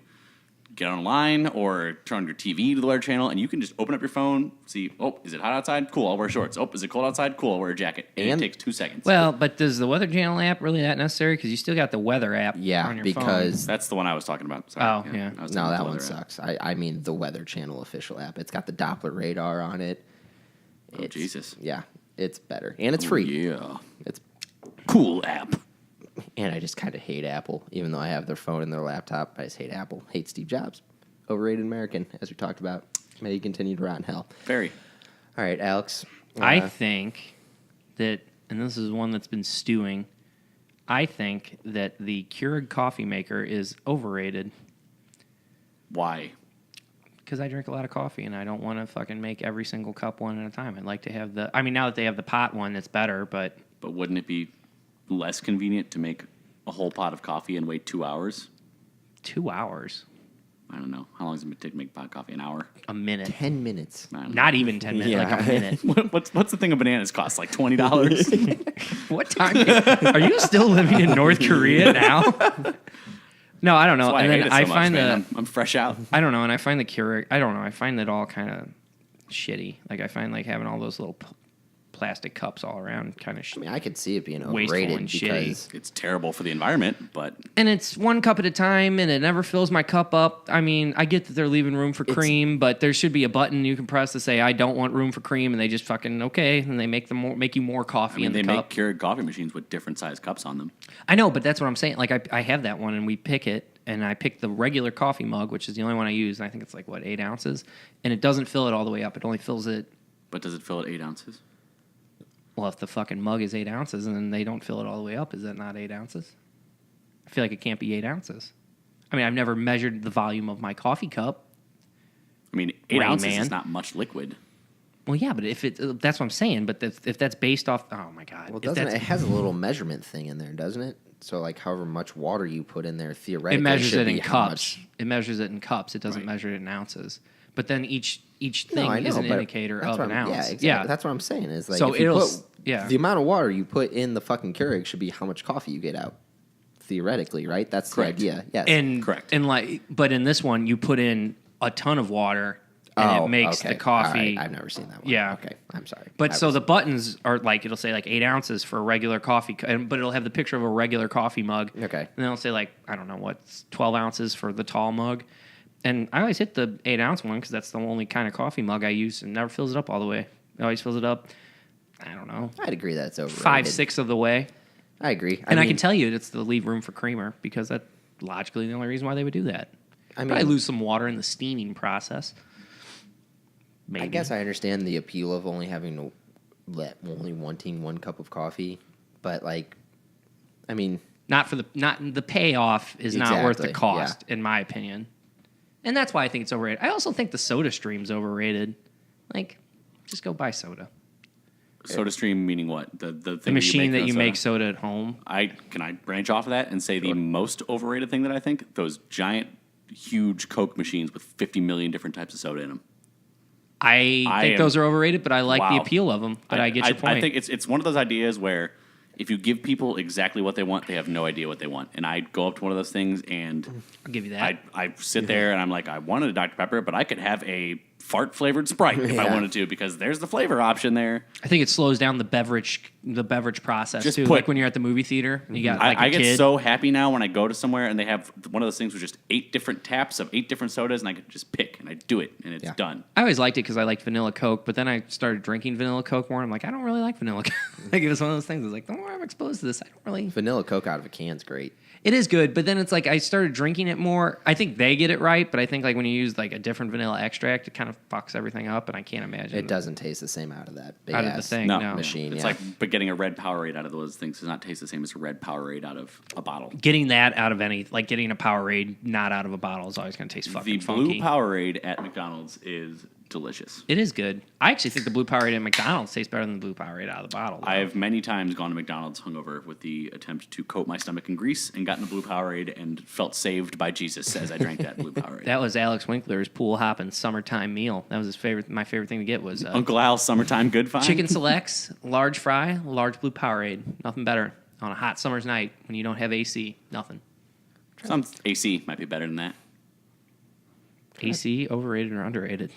get online or turn on your TV to the Weather Channel, and you can just open up your phone, see, oh, is it hot outside? Cool, I'll wear shorts. Oh, is it cold outside? Cool, I'll wear a jacket. And it takes 2 seconds. Well, but does the Weather Channel app really that necessary? Because you still got the weather app on your phone. because That's the one I was talking about. Sorry. Oh, yeah. I was no, talking that about the one Weather app. sucks. I mean the Weather Channel official app. It's got the Doppler radar on it. Oh, Jesus. Yeah, it's better and it's free. Yeah. It's Cool app. and I just kind of hate Apple, even though I have their phone and their laptop. I just hate Apple. Hate Steve Jobs. Overrated American, as we talked about. May he continue to rot in hell. Very. All right, Alex. I think that, and this is one that's been stewing, I think that the Keurig coffee maker is overrated Why? because I drink a lot of coffee and I don't want to fucking make every single cup one at a time. I'd like to have I mean, now that they have the pot one, it's better, but But wouldn't it be less convenient to make a whole pot of coffee and wait 2 hours? 2 hours, I don't know. How long does it take to make pot coffee? An hour? a minute. 10 minutes. I don't know. Not even 10 minutes, like a minute. What's the thing of bananas cost? Like $20? What time? Are you still living in North Korea now? No, I don't know. That's why And I hate then it so I much, find man. I'm fresh out. I don't know, and I find the Keurig. I don't know. I find it all kind of shitty. Like I find like having all those little plastic cups all around kind of. I mean, I could see it being Wasteful overrated and because It's terrible for the environment, but And it's one cup at a time, and it never fills my cup up. I mean, I get that they're leaving room for cream, but there should be a button you can press to say I don't want room for cream, and they just fucking okay, and they make you more coffee in the they cup. make Keurig coffee machines with different size cups on them. I know, but that's what I'm saying. Like I have that one, and we pick it, and I pick the regular coffee mug, which is the only one I use, and I think it's like 8 ounces, and it doesn't fill it all the way up. It only fills it. But does it fill at 8 ounces? Well, if the fucking mug is 8 ounces and then they don't fill it all the way up, is that not 8 ounces? I feel like it can't be 8 ounces. I mean, I've never measured the volume of my coffee cup. I mean, 8 Rain ounces Man. is not much liquid. Well, yeah, but if that's what I'm saying. But if that's based off, oh my god, well, if doesn't it that's- has a little measurement thing in there, doesn't it? So like however much water you put in there theoretically it measures should it in be how cups. much. It measures it in cups. It doesn't Right. measure it in ounces. But then each No, I thing know, is an but indicator that's of what an I'm- ounce. Yeah, exactly. Yeah. That's what I'm saying. Is like So if you it'll put, yeah. the amount of water you put in the fucking Keurig should be how much coffee you get out. Theoretically, right? That's Correct. the idea. Yes. And Correct. And but in this one, you put in a ton of water, and it makes okay. the coffee. All right. I've never seen that one. Yeah. Okay. I'm sorry. But I so was- the buttons are like it'll say like 8 ounces for a regular coffee, but it'll have the picture of a regular coffee mug. Okay. And then it'll say like I don't know what's 12 ounces for the tall mug, and I always hit the 8 ounce one because that's the only kind of coffee mug I use, and never fills it up all the way. It always fills it up. I don't know, I'd agree that it's overrated. 5/6 of the way, I agree. and I mean, can tell you it's to leave room for creamer because that's logically the only reason why they would do that. I Probably mean, lose some water in the steaming process. Maybe. I guess I understand the appeal of only having to only wanting one cup of coffee, but like, I mean, not the payoff is not worth the Exactly, cost, in my opinion. And that's why I think it's overrated. I also think the Soda Stream's overrated. Like, just go buy soda. Soda stream meaning what? The thing The machine that you soda? make soda at home. Can I branch off of that and say the most overrated thing that I think? Those giant, huge Coke machines with 50 million different types of soda in them. I think those are overrated, but I like the Wow. appeal of them. But I get your point. I think it's one of those ideas where if you give people exactly what they want, they have no idea what they want. And I go up to one of those things and I'll give you that. I sit there and I'm like, I wanted a Dr. Pepper, but I could have a fart flavored Sprite if I Yeah. wanted to because there's the flavor option there. I think it slows down the beverage process Just too. put- Like when you're at the movie theater, you got like I a get kid. so happy now when I go to somewhere and they have one of those things with just 8 different taps of 8 different sodas and I can just pick and I do it and it's Yeah. done. I always liked it because I liked vanilla Coke, but then I started drinking vanilla Coke more. And I'm like, I don't really like vanilla Coke. Like it was one of those things. I was like, the more I'm exposed to this, I don't really. vanilla Coke out of a can's great. It is good, but then it's like I started drinking it more. I think they get it right, but I think like when you use like a different vanilla extract, it kind of fucks everything up, and I can't imagine It doesn't taste the same out of that big Out of the ass thing, No, no. machine. It's yeah. like, but getting a red Powerade out of those things does not taste the same as a red Powerade out of a bottle. Getting that out of getting a Powerade not out of a bottle is always going to taste The fucking blue funky. Powerade at McDonald's is delicious. It is good. I actually think the blue Powerade at McDonald's tastes better than the blue Powerade out of the bottle. I have many times gone to McDonald's hungover with the attempt to coat my stomach in grease and gotten the blue Powerade and felt saved by Jesus as I drank that blue Powerade. That was Alex Winkler's pool hopping summertime meal. That was his favorite. My favorite thing to get was Uncle Al's summertime good find. chicken selects, large fry, large blue Powerade. Nothing better on a hot summer's night when you don't have AC. Nothing. Some AC might be better than that. AC, overrated or underrated?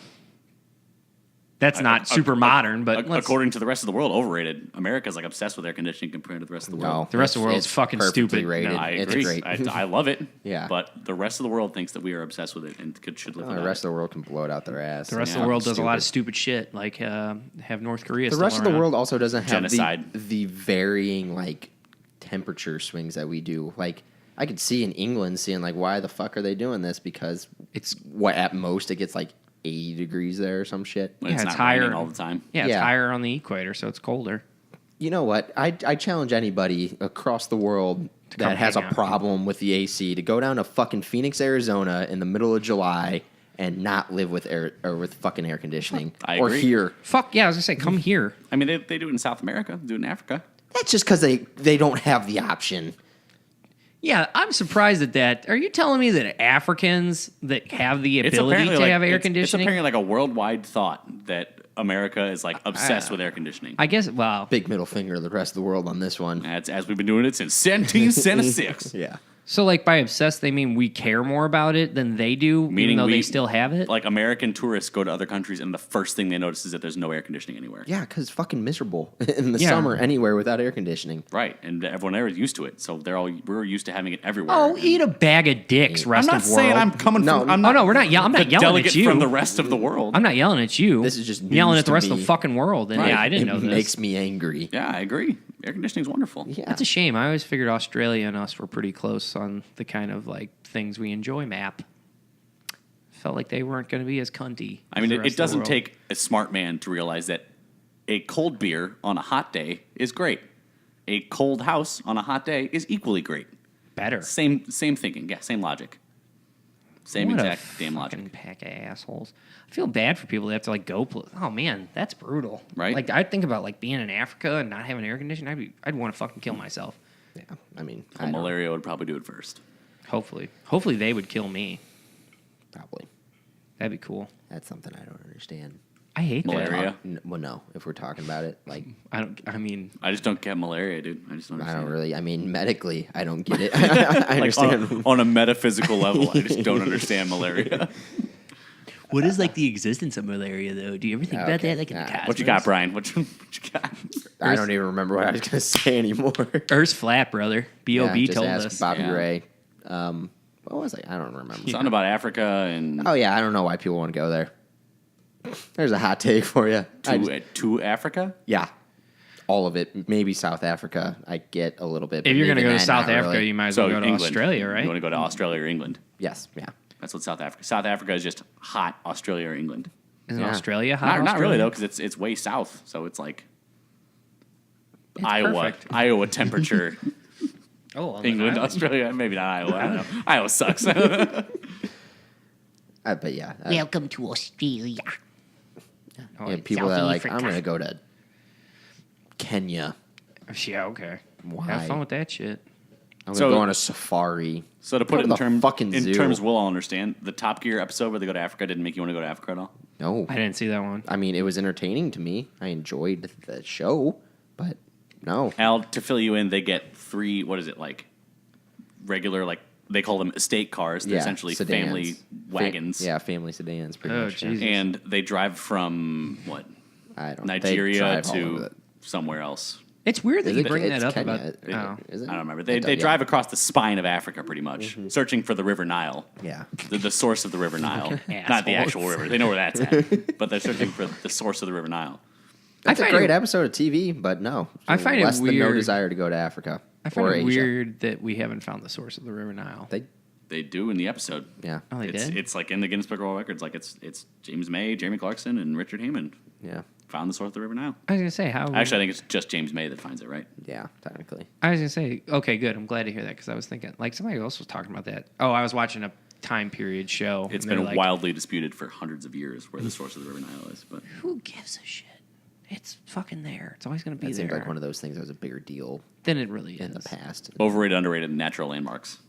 That's not super modern, but according to the rest of the world, overrated. America's like obsessed with air conditioning compared to the rest of the world. No, the rest of the world's it's fucking perfectly stupid. rated. No, I It's agree. great. I love it. Yeah. But the rest of the world thinks that we are obsessed with it and should live The without rest it. of the world can blow it out their ass. the rest of the world does a lot of stupid shit, like have North Korea. The still rest of the around. world also doesn't have Genocide. the varying like temperature swings that we do. Like I could see in England seeing like why the fuck are they doing this? Because It's what at most it gets like 80 degrees there or some shit. When Yeah, it's it's not raining higher. all the time. yeah, it's Yeah. higher on the equator, so it's colder. You know what? I challenge anybody across the world come that has a hang out. problem with the AC to go down to fucking Phoenix, Arizona in the middle of July and not live with air or with fucking air conditioning. I or agree. here. Fuck yeah, I was gonna say, come here. I mean, they do it in South America, do it in Africa. That's just because they don't have the option. Yeah, I'm surprised at that. Are you telling me that Africans that have the It's ability apparently to like, have air it's conditioning? apparently like a worldwide thought that America is like obsessed with air conditioning. I guess. Well, Big middle finger to the rest of the world on this one. That's as we've been doing it since 1776. Yeah. so like by obsessed, they mean we care more about it than they do, Meaning even though we they still have it. Like American tourists go to other countries and the first thing they notice is that there's no air conditioning anywhere. Yeah, because fucking miserable in the Yeah. summer anywhere without air conditioning. Right, and everyone there is used to it, so we're used to having it everywhere. Oh, eat a bag of dicks, I'm rest not of saying world. I'm coming No. from. I'm Oh, not no, we're not yelling. I'm not the yelling delegate at you. from the rest of the world. I'm not yelling at you. This is just I'm yelling news at the to rest of me. the fucking world. And Right. yeah, I didn't It know this. makes me angry. Yeah, I agree. Air conditioning is wonderful. Yeah. That's a shame. I always figured Australia and us were pretty close on the kind of like things we enjoy map. Felt like they weren't going to be as cunty. I mean, as the rest it of the doesn't world. take a smart man to realize that a cold beer on a hot day is great. A cold house on a hot day is equally great. better. Same thinking. Yeah, same logic. Same What a exact damn logic. fucking pack of assholes. I feel bad for people that have to like go. Oh man, that's brutal. Right? Like I think about like being in Africa and not having air conditioning. I'd want to fucking kill myself. Yeah. I mean, Well, malaria would probably do it first. Hopefully they would kill me. probably. That'd be cool. That's something I don't understand. I hate Malaria? Well, no. If we're talking about it, like, that. I mean, I just don't get malaria, dude. I just don't I understand. don't really. I mean, medically, I don't get it. I Like understand. on a metaphysical level, I just don't understand malaria. what is like the existence of malaria though? Do you ever think about Okay. that? Like in the cosmos? What you got, Brian? What you got? I don't even remember what I was going to say anymore. Earth's flat, brother. B.O.B. Yeah, just told ask us. Bobby Yeah. Ray. What was I don't remember. Something about Africa and Oh yeah, I don't know why people want to go there. There's a hot take for you. to Africa. Yeah, all of it. Maybe South Africa. I get a little bit. If you're going to go to South Africa, you might as well go to England. Australia, You right? want to go to Australia or England? Yes. Yeah. That's what South Africa. South Africa is just hot Australia or England. Isn't Yeah. Australia hot? Not really Australia? though, because it's way south, so it's like It's Iowa perfect. temperature. Oh, well, England, then I- Australia, maybe not Iowa. I don't know. Iowa sucks. But yeah. Welcome to Australia. Oh, yeah, people South that are like, Africa. I'm going to go to Kenya. Yeah, okay. Why? Have fun with that shit. I'm So- going to go on a safari. So to put Go it to in the fucking zoo. terms we'll all understand, the Top Gear episode where they go to Africa didn't make you want to go to Africa at all. No. I didn't see that one. I mean, it was entertaining to me. I enjoyed the show, but no. Al, to fill you in, they get 3, what is it, like regular, like they call them estate cars. They're essentially sedans. family wagons. Yeah, family sedans, pretty Oh, much. yeah. Jesus. And they drive from, what, I don't. Nigeria they drive all over to it. somewhere else. It's weird that Is you it- bring that it's up Kenya, about. Oh. Is it? I don't remember. It They does, yeah. drive across the spine of Africa pretty much, searching for the River Nile. Yeah. The source of the River Nile. Not the Assholes. actual river. They know where that's at. But they're searching for the source of the River Nile. It's a find great it- episode of TV, but no. I find it less than no weird- desire to go to Africa I find or it Asia. weird that we haven't found the source of the River Nile. They do in the episode. Yeah. Oh, they did? It's like in the Guinness Book of World Records. Like it's James May, Jeremy Clarkson, and Richard Hammond Yeah. found the source of the River Nile. I was gonna say how. Actually, I think it's just James May that finds it, right? Yeah, technically. I was gonna say okay, good. I'm glad to hear that because I was thinking like somebody else was talking about that. Oh, I was watching time period show. It's and they're been like, wildly disputed for hundreds of years where the source of the River Nile is. But who gives a shit? It's fucking there. It's always going to be That there. seems like one of those things that was a bigger deal Then it really in is. the past. overrated, underrated natural landmarks.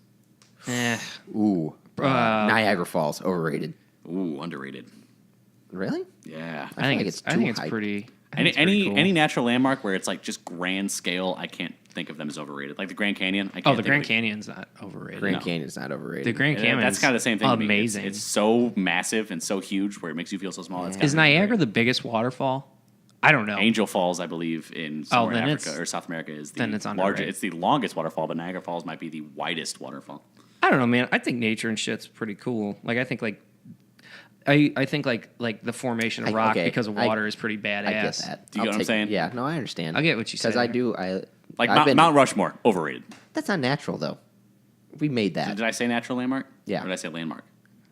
Ooh, Niagara Falls, overrated. Ooh, underrated. Really? Yeah. I think it's I think too it's hyped. pretty. Any natural landmark where it's like just grand scale, I can't think of them as overrated. Like the Grand Canyon. I can't Oh, the think Grand of it. Canyon's not overrated. Grand No. Canyon's not overrated. The Grand Canyon. That's kind of the same thing. to me. Amazing. It's so massive and so huge where it makes you feel so small. It's Is kinda Niagara overrated. the biggest waterfall? I don't know. Angel Falls, I believe, in somewhere in then Africa it's- or South America is the then it's largest. underrated. It's the longest waterfall, but Niagara Falls might be the widest waterfall. I don't know, man. I think nature and shit's pretty cool. Like I think I think like the formation of rock okay, because of water is pretty badass. I get that. Do you get what I'm take it. saying? Yeah, no, I understand. I get what you Because say I there. do. Like I've Mount Rushmore, overrated. That's not natural, though. We made that. Did I say natural landmark? Yeah. Or did I say landmark?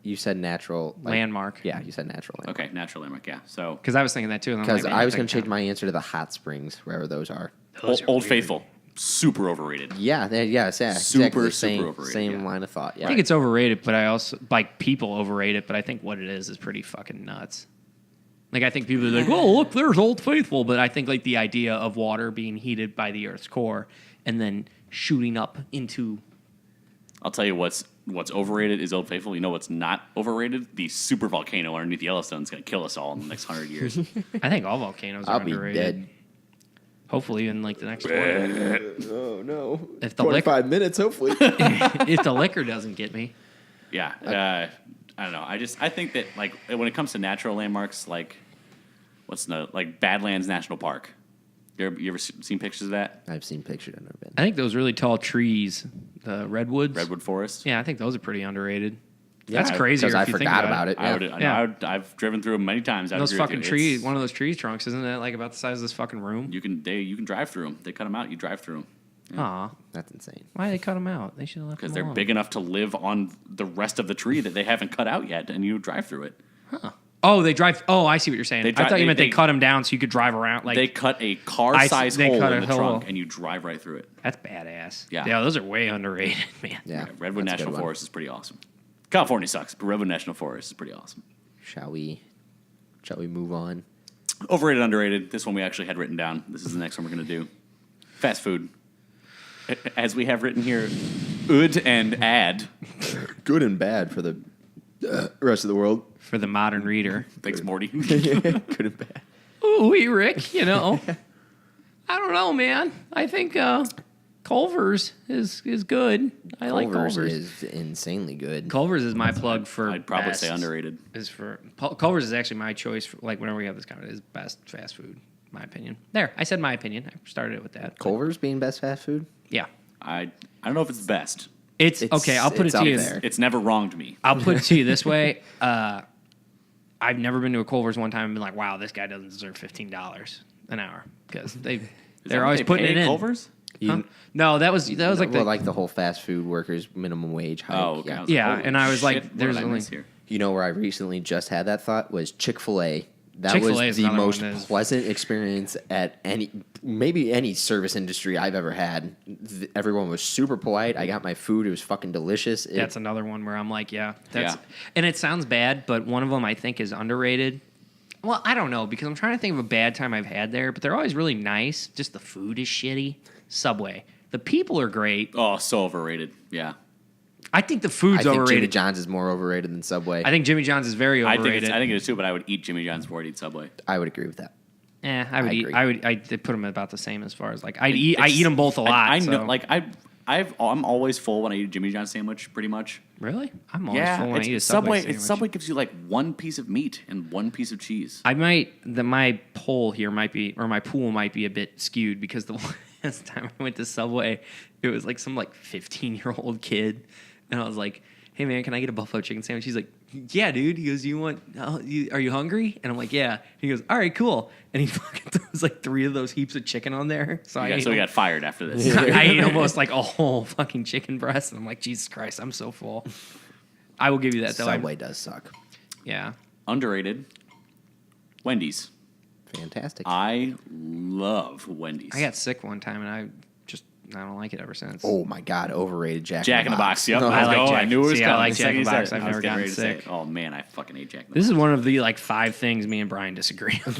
You said natural. Landmark. Yeah, you said natural. Okay, natural landmark. Yeah. So Because I was thinking that too. and I'm Because like, man, I was that going to change kinda- my answer to the hot springs, wherever those are. Those are Old weird. Faithful, super overrated. Yeah, exactly. Super, Same, super overrated, same yeah. line of thought. Yeah. I think it's overrated, but I also like people overrate it. But I think what it is pretty fucking nuts. Like I think people are like, "Oh, look, there's Old Faithful," but I think like the idea of water being heated by the Earth's core and then shooting up into. I'll tell you what's overrated is Old Faithful. You know what's not overrated? The super volcano underneath Yellowstone is going to kill us all in the next 100 years. I think all volcanoes are I'll be underrated. dead. Hopefully, in like the next 20. Oh, no. If the liquor- 25 minutes, hopefully. If the liquor doesn't get me, Yeah, I don't know. I think that like when it comes to natural landmarks, like like Badlands National Park. You ever seen pictures of that? I've seen pictures. I've never been. I think those really tall trees, the redwoods. Redwood Forest. Yeah, I think those are pretty underrated. Yeah, That's crazy. because I forgot about it. I've driven through them many times. I would Those agree with fucking you. trees. It's- One of those tree trunks, isn't that like about the size of this fucking room? You can drive through them. They cut them out. You drive through them Aw, That's insane. why did they cut them out? They should have left because them they're alone. big enough to live on the rest of the tree that they haven't cut out yet, and you drive through it. Oh, they drive. Oh, I see what you're saying. They I thought you meant they they- cut them down so you could drive around. Like They cut a I car-sized see- they hole cut in a the hole. trunk, and you drive right through it. that's badass. Yeah. those are way underrated, man. Yeah. Redwood that's a good National one. Forest is pretty awesome. California sucks, but Redwood National Forest is pretty awesome. Shall we move on? Overrated, underrated. This one we actually had written down. This is the next one we're going to do. Fast food. As we have written here, ud and ad. Good and bad for the rest of the world. For the modern reader. Thanks, Morty. Good and bad. Ooh, Rick. You know, I don't know, man. I think Culver's is good. I like Culver's Culver's. is insanely good. Culver's is my plug for. I'd probably best. say underrated. Is for Culver's is actually my choice for like whenever we have this kind of is best fast food. My opinion. There, I said my opinion. I started it with that. Culver's being best fast food? Yeah, I don't know if it's best. it's okay. I'll put it it's to up you. there. It's never wronged me. I'll put it to you this way. I've never been to a Culver's one time and been like, wow, this guy doesn't deserve $15 an hour because they're always putting it in. Culver's? Huh? No, that was like the whole fast food workers minimum wage hike. Oh, okay. Yeah. I was like, Yeah, holy and I was like, shit, what there's did I only- miss here? You know where I recently just had that thought was Chick-fil-A. That Chick-fil-A was is the another most one that is- pleasant experience at any service industry I've ever had. Everyone was super polite. I got my food. It was fucking delicious. That's another one where I'm like, yeah, that's Yeah. and it sounds bad, but one of them I think is underrated. Well, I don't know because I'm trying to think of a bad time I've had there, but they're always really nice. Just the food is shitty. Subway. The people are great. Oh, so overrated. Yeah. I think the I food's think overrated. Jimmy John's is more overrated than Subway. I think Jimmy John's is very I overrated. think it is too, but I would eat Jimmy John's before I'd eat Subway. I would agree with that. I would I eat. agree. I'd put them about the same as far as like I eat them both a lot. I know, so- like I'm always full when I eat a Jimmy John's sandwich, pretty much. Really? I'm always full when I eat a it's Subway Subway. sandwich. Subway gives you like one piece of meat and one piece of cheese. My poll here might be, or my pool might be a bit skewed because the last time I went to Subway, it was like some like 15-year-old kid, and I was like, "Hey man, can I get a buffalo chicken sandwich?" He's like, "Yeah, dude." He goes, "Are you hungry?" And I'm like, "Yeah." He goes, "All right, cool." And he fucking throws like 3 of those heaps of chicken on there. So We got fired after this. I ate almost like a whole fucking chicken breast, and I'm like, Jesus Christ, I'm so full. I will give you that though. Subway does suck. Yeah. Underrated. Wendy's. Fantastic. I love Wendy's. I got sick one time, and I don't like it ever since. Oh my God, overrated Jack in the Box. Yep. I like Jack. I knew it was See, coming. I like The second Jack in the you said Box. it, I've I was never getting gotten ready to say sick. it. Oh man, I fucking hate Jack in the Box. This is one of the like 5 things me and Brian disagree on.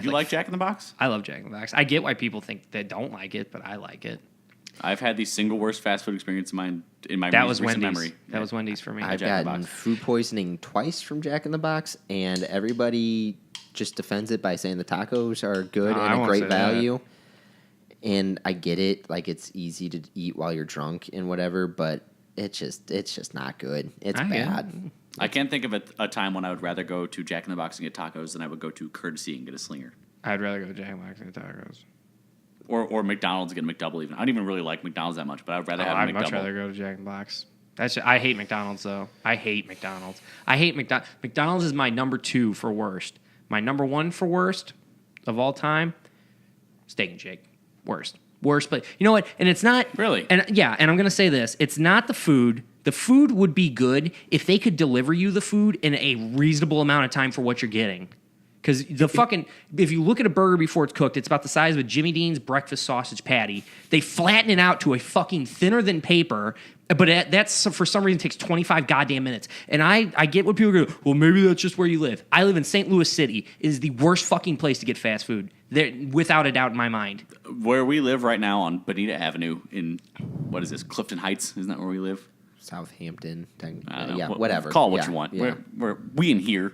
You like Jack in the Box? I love Jack in the Box. I get why people think they don't like it, but I like it. I've had the single worst fast food experience in my That was recent Wendy's. memory. That was Wendy's for me. I've Jack in the gotten Box. food poisoning twice from Jack in the Box, and everybody just defends it by saying the tacos are good I and a won't great say that. value. And I get it, like it's easy to eat while you're drunk and whatever, but it's just not good. It's I get it. bad. I can't think of a time when I would rather go to Jack in the Box and get tacos than I would go to Courtesy and get a Slinger. I'd rather go to Jack in the Box and tacos. Or McDonald's and get a McDouble even. I don't even really like McDonald's that much, but I'd rather have a I'd McDouble. much rather go to Jack in the Box. I hate McDonald's though. I hate McDonald's. McDonald's is my number 2 for worst. My number 1 for worst of all time, Steak and Shake. Worst, but you know what? And it's not Really? And yeah, and I'm gonna say this: it's not the food. The food would be good if they could deliver you the food in a reasonable amount of time for what you're getting. Because if you look at a burger before it's cooked, it's about the size of a Jimmy Dean's breakfast sausage patty. They flatten it out to a fucking thinner than paper, but that's for some reason takes 25 goddamn minutes. And I get what people go, well, maybe that's just where you live. I live in St. Louis City. It is the worst fucking place to get fast food, there, without a doubt in my mind. Where we live right now on Bonita Avenue in, what is this, Clifton Heights? Isn't that where we live? Southampton, I don't know. yeah, whatever. Call it what Yeah, you want. yeah. We in here,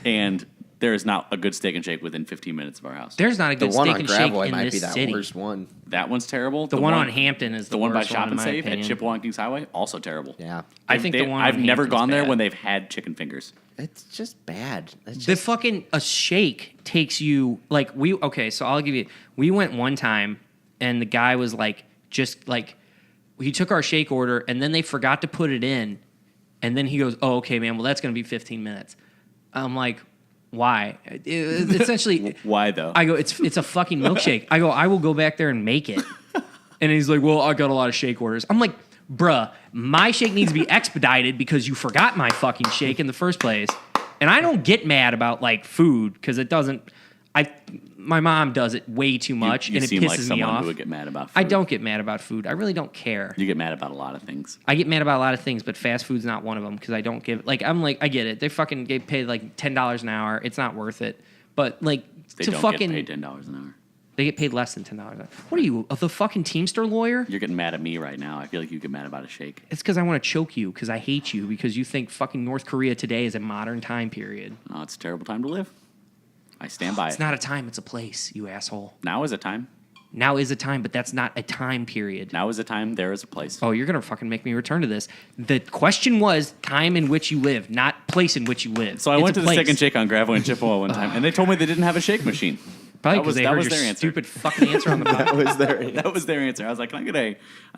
and there is not a good Steak and Shake within 15 minutes of our house. There's not a The good one Steak on and Shake Gravois in might this be that city. worst one. That one's terrible. The one on Hampton is the one by worst Shop in and my Save at opinion. Chippewa and Kings Highway, also terrible. Yeah, I think the one on I've never Hampton's gone there bad. when they've had chicken fingers. it's just bad. It's The just, fucking a shake takes you like so I'll give you we went one time and the guy was like just like he took our shake order and then they forgot to put it in and then he goes, oh okay man, well that's gonna be 15 minutes. I'm like, why? Essentially Why though? I go, it's a fucking milkshake. I go, I will go back there and make it. And he's like, well, I got a lot of shake orders. I'm like, bruh, my shake needs to be expedited because you forgot my fucking shake in the first place. And I don't get mad about like food because it doesn't. My mom does it way too much, you and it seem pisses like me someone off. who would get mad about food. I don't get mad about food. I really don't care. You get mad about a lot of things. I get mad about a lot of things, but fast food's not one of them because I don't give. Like I'm like I get it. They fucking get paid like $10 an hour. It's not worth it. But like They to don't fucking get paid $10 an hour. they get paid less than $10 an hour. What are you, the fucking Teamster lawyer? You're getting mad at me right now. I feel like you get mad about a shake. It's because I want to choke you because I hate you because you think fucking North Korea today is a modern time period. Oh, it's a terrible time to live. I stand by It's it. not a time, it's a place, you asshole. Now is a time. Now is a time, but that's not a time period. Now is a time. There is a place. Oh, you're going to fucking make me return to this. The question was time in which you live, not place in which you live. So I It's went a to the place. Steak and Shake on Gravois and Chippewa one time, and they told me they didn't have a shake machine. Probably That because was- they that heard was your their answer. stupid fucking answer on the that phone. was their That was their answer. I was like, can I get I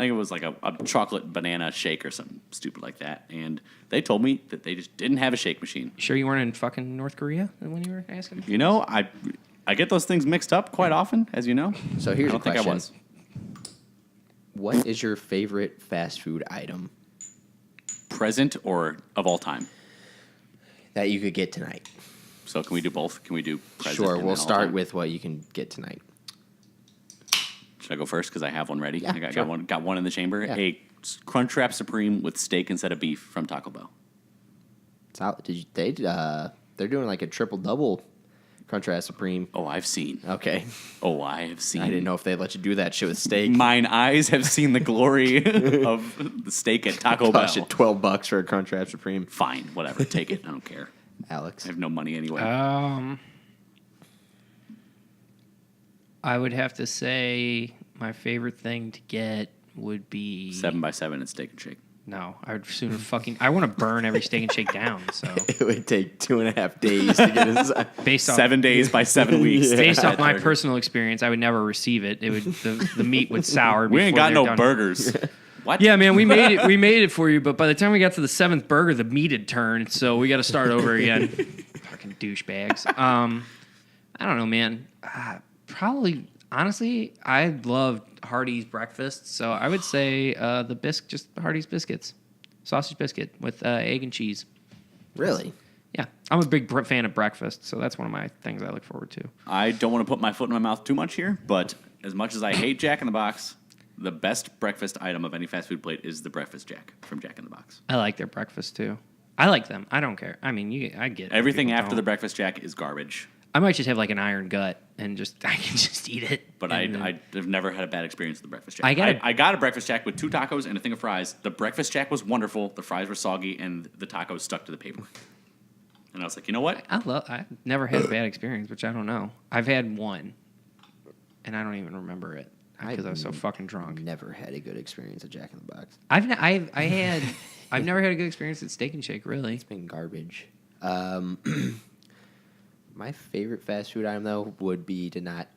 think it was like a chocolate banana shake or something stupid like that. And they told me that they just didn't have a shake machine. Sure you weren't in fucking North Korea when you were asking? You know, I get those things mixed up quite often, as you know. So here's I don't a question. think I was. What is your favorite fast food item Present or of all time? that you could get tonight? So can we do both? Can we do present? Sure, and we'll then all start time? with what you can get tonight. Should I go first because I have one ready? Yeah, I sure. got one in the chamber. Yeah. A Crunchwrap Supreme with steak instead of beef from Taco Bell. They're doing like a triple double Crunchwrap Supreme. Oh, I've seen. Okay, Oh, I have seen. I didn't know if they'd let you do that shit with steak. Mine eyes have seen the glory of the steak at Taco Bell. Cost you $12 for a Crunchwrap Supreme, Fine, whatever. Take it. I don't care. Alex. I have no money anyway. I would have to say my favorite thing to get would be 7x7 and Steak and Shake. No, I would sooner fucking. I want to burn every Steak and Shake down. So It would take 2.5 days to get inside. based off 7 days by 7 weeks. Yeah. based off my Burger. personal experience, I would never receive it. It would the meat would sour. We ain't before got they're no done. burgers. What? Yeah, man, we made it. We made it for you, but by the time we got to the 7th burger, the meat had turned. So we got to start over again. Fucking douchebags. I don't know, man. Probably, honestly, I love Hardee's breakfast, so I would say just Hardee's biscuits, sausage biscuit with egg and cheese. Really? Yeah, I'm a big fan of breakfast, so that's one of my things I look forward to. I don't want to put my foot in my mouth too much here, but as much as I hate Jack in the Box, The best breakfast item of any fast food plate is the breakfast jack from Jack in the Box. I like their breakfast too. I like them. I don't care. I mean, I get it. Everything People after don't. the breakfast jack is garbage. I might just have like an iron gut and I can just eat it. But I've never had a bad experience with the breakfast jack. I got a breakfast jack with 2 tacos and a thing of fries. The breakfast jack was wonderful. The fries were soggy and the tacos stuck to the paper. And I was like, you know what? I've never had a bad experience, which I don't know. I've had one, and I don't even remember it because I was so fucking drunk. Never had a good experience at Jack in the Box. I've never had a good experience at Steak and Shake. Really, It's been garbage. My favorite fast food item, though, would be to not